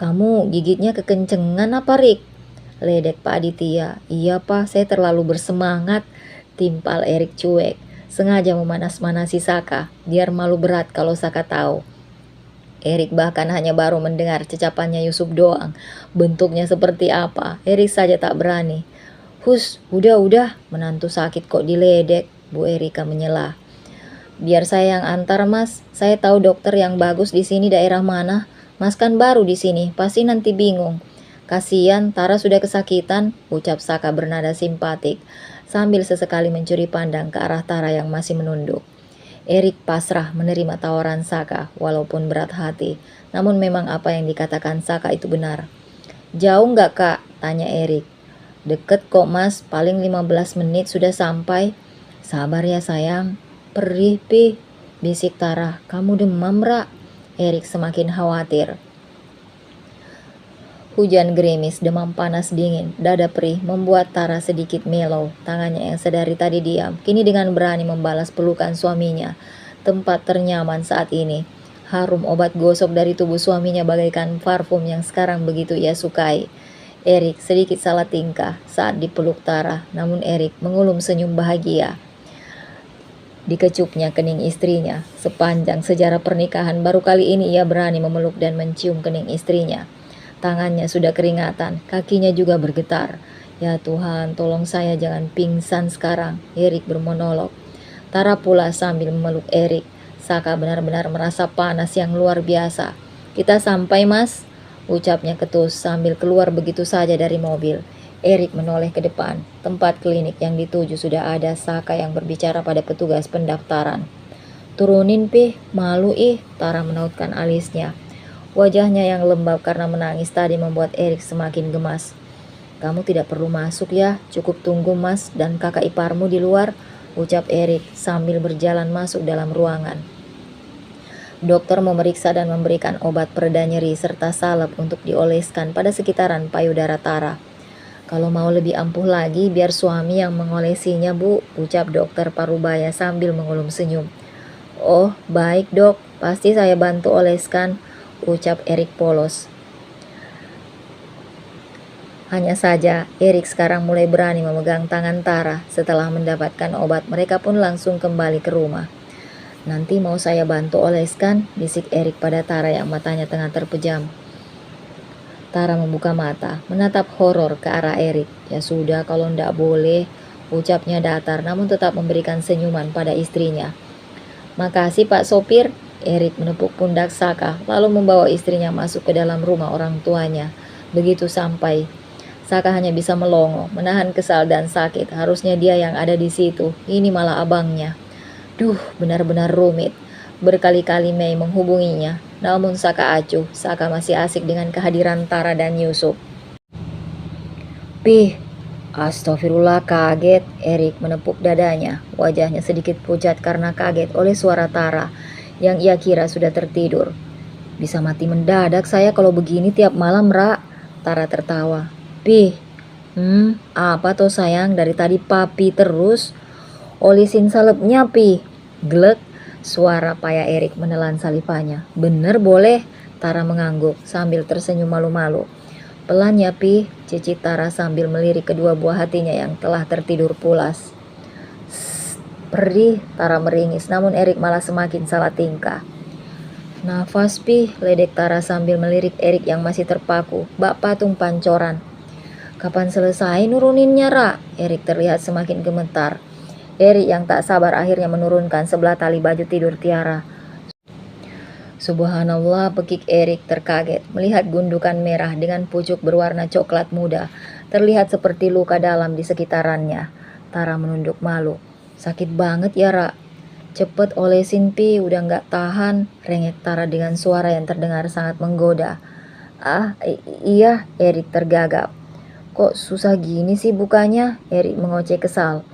Kamu gigitnya kekencengan apa, Rik? Ledek Pak Aditya. Iya, Pak, saya terlalu bersemangat. Timpal Erik cuek. Sengaja memanas-manasi Saka, biar malu berat kalau Saka tahu. Erik bahkan hanya baru mendengar cecapannya Yusuf doang. Bentuknya seperti apa? Erik saja tak berani. Hus, udah, menantu sakit kok diledek, Bu Erika menyela. Biar saya yang antar, Mas. Saya tahu dokter yang bagus di sini daerah mana. Mas kan baru di sini, pasti nanti bingung. Kasian, Tara sudah kesakitan, ucap Saka bernada simpatik, sambil sesekali mencuri pandang ke arah Tara yang masih menunduk. Erik pasrah menerima tawaran Saka walaupun berat hati. Namun memang apa yang dikatakan Saka itu benar. Jauh nggak, Kak? Tanya Erik. Deket kok, Mas, paling 15 menit sudah sampai. Sabar ya sayang. Perih, Pi, bisik Tara. Kamu demam, Ra? Erik semakin khawatir. Hujan gerimis, demam panas dingin, dada perih membuat Tara sedikit melow. Tangannya yang sedari tadi diam, kini dengan berani membalas pelukan suaminya. Tempat ternyaman saat ini. Harum obat gosok dari tubuh suaminya bagaikan parfum yang sekarang begitu ia sukai. Erik sedikit salah tingkah saat dipeluk Tara, namun Erik mengulum senyum bahagia. Dikecupnya kening istrinya. Sepanjang sejarah pernikahan baru kali ini ia berani memeluk dan mencium kening istrinya. Tangannya sudah keringatan, kakinya juga bergetar. Ya Tuhan, tolong saya jangan pingsan sekarang, Erik bermonolog. Tara pula sambil memeluk Erik. Saka benar-benar merasa panas yang luar biasa. Kita sampai, Mas, ucapnya ketus sambil keluar begitu saja dari mobil. Erik menoleh ke depan. Tempat klinik yang dituju sudah ada Saka yang berbicara pada petugas pendaftaran. Turunin, Pi, malu ih, Tara menautkan alisnya. Wajahnya yang lembab karena menangis tadi membuat Erik semakin gemas. Kamu tidak perlu masuk ya, cukup tunggu Mas dan kakak iparmu di luar, ucap Erik sambil berjalan masuk dalam ruangan. Dokter memeriksa dan memberikan obat pereda nyeri serta salep untuk dioleskan pada sekitaran payudara Tara. Kalau mau lebih ampuh lagi biar suami yang mengolesinya, Bu, ucap dokter Parubaya sambil mengulum senyum. Oh, baik dok, pasti saya bantu oleskan, ucap Erik polos. Hanya saja, Erik sekarang mulai berani memegang tangan Tara. Setelah mendapatkan obat, mereka pun langsung kembali ke rumah. Nanti mau saya bantu oleskan, bisik Erik pada Tara yang matanya tengah terpejam. Tara membuka mata, menatap horor ke arah Erik. Ya sudah, kalau ndak boleh, ucapnya datar namun tetap memberikan senyuman pada istrinya. Makasih Pak Sopir. Erik menepuk pundak Saka, lalu membawa istrinya masuk ke dalam rumah orang tuanya. Begitu sampai, Saka hanya bisa melongo, menahan kesal dan sakit. Harusnya dia yang ada di situ, ini malah abangnya. Duh, benar-benar rumit. Berkali-kali Mei menghubunginya, namun Saka acuh. Saka masih asik dengan kehadiran Tara dan Yusuf. Pih, astagfirullah, kaget. Erik menepuk dadanya. Wajahnya sedikit pucat karena kaget oleh suara Tara yang ia kira sudah tertidur. Bisa mati mendadak saya kalau begini tiap malam, Ra. Tara tertawa. Pih, apa tuh sayang, dari tadi papi terus. Olisin salepnya, Pih. Glek, suara payah Erik menelan salivanya. Bener boleh, Tara mengangguk sambil tersenyum malu-malu. Pelan ya, Pih, cicit Tara sambil melirik kedua buah hatinya yang telah tertidur pulas. Perih, Tara meringis, namun Erik malah semakin salah tingkah. Nafas, Pih, ledek Tara sambil melirik Erik yang masih terpaku, bak patung pancoran. Kapan selesai nuruninnya, Ra? Erik terlihat semakin gemetar. Erik yang tak sabar akhirnya menurunkan sebelah tali baju tidur Tiara. Subhanallah, pekik Erik terkaget melihat gundukan merah dengan pucuk berwarna coklat muda terlihat seperti luka dalam di sekitarannya. Tara menunduk malu. Sakit banget ya, Ra. Cepet olesin, Pi, udah gak tahan, rengek Tara dengan suara yang terdengar sangat menggoda. Iya, Erik tergagap. Kok susah gini sih bukanya? Erik mengoceh kesal.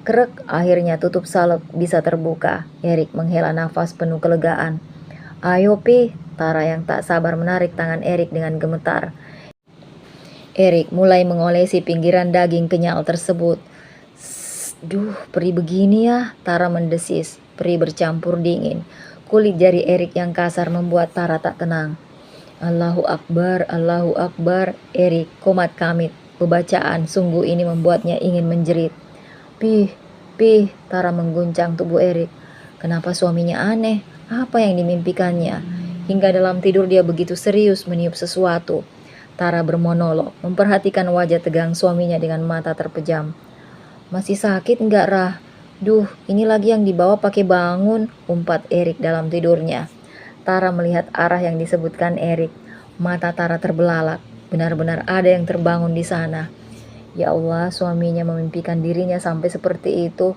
Krek, akhirnya tutup salep bisa terbuka. Erik menghela nafas penuh kelegaan. Ayo, Pi, Tara yang tak sabar menarik tangan Erik dengan gemetar. Erik mulai mengolesi pinggiran daging kenyal tersebut. Duh, perih begini ya, Tara mendesis. Perih bercampur dingin. Kulit jari Erik yang kasar membuat Tara tak tenang. Allahu Akbar, Allahu Akbar. Erik komat kamit. Pembacaan sungguh ini membuatnya ingin menjerit. Pih, Tara mengguncang tubuh Erik. Kenapa suaminya aneh? Apa yang dimimpikannya? Hingga dalam tidur dia begitu serius meniup sesuatu. Tara bermonolog, memperhatikan wajah tegang suaminya dengan mata terpejam. Masih sakit enggak, Rah? Duh, ini lagi yang dibawa pakai bangun, umpat Erik dalam tidurnya. Tara melihat arah yang disebutkan Erik. Mata Tara terbelalak. Benar-benar ada yang terbangun di sana. Ya Allah, suaminya memimpikan dirinya sampai seperti itu.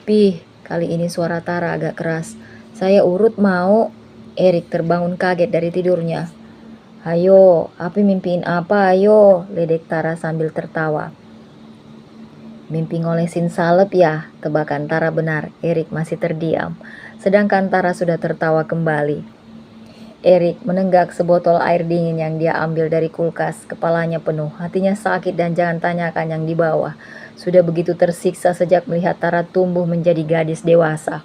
Pih, kali ini suara Tara agak keras. Saya urut mau. Erik terbangun kaget dari tidurnya. Ayo, Api mimpiin apa ayo? Ledek Tara sambil tertawa. Mimpi ngolesin salep ya? Tebakan Tara benar. Erik masih terdiam. Sedangkan Tara sudah tertawa kembali. Erik menenggak sebotol air dingin yang dia ambil dari kulkas. Kepalanya penuh, hatinya sakit dan jangan tanyakan yang di bawah. Sudah begitu tersiksa sejak melihat Tara tumbuh menjadi gadis dewasa.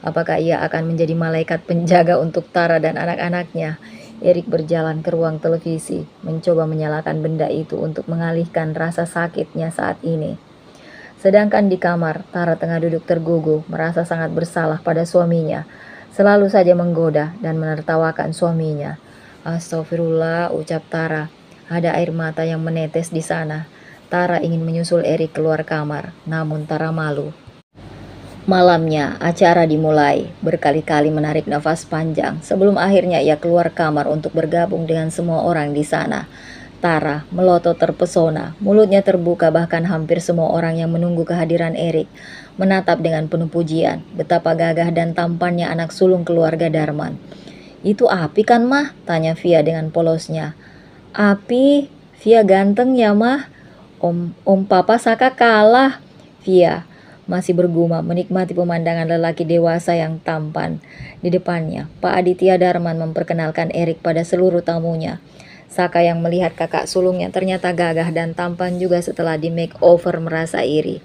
Apakah ia akan menjadi malaikat penjaga untuk Tara dan anak-anaknya? Erik berjalan ke ruang televisi, mencoba menyalakan benda itu untuk mengalihkan rasa sakitnya saat ini. Sedangkan di kamar, Tara tengah duduk terguguh, merasa sangat bersalah pada suaminya. Selalu saja menggoda dan menertawakan suaminya. Astagfirullah, ucap Tara. Ada air mata yang menetes di sana. Tara ingin menyusul Erik keluar kamar, namun Tara malu. Malamnya, acara dimulai. Berkali-kali menarik nafas panjang sebelum akhirnya ia keluar kamar untuk bergabung dengan semua orang di sana. Tara melotot terpesona, mulutnya terbuka bahkan hampir semua orang yang menunggu kehadiran Erik menatap dengan penuh pujian betapa gagah dan tampannya anak sulung keluarga Darman. Itu Api kan, Mah? Tanya Via dengan polosnya. Api, Via ganteng ya, Mah? Om Papa Saka kalah. Via masih bergumam menikmati pemandangan lelaki dewasa yang tampan. Di depannya, Pak Aditya Darman memperkenalkan Erik pada seluruh tamunya. Saka yang melihat kakak sulungnya ternyata gagah dan tampan juga setelah di makeover merasa iri.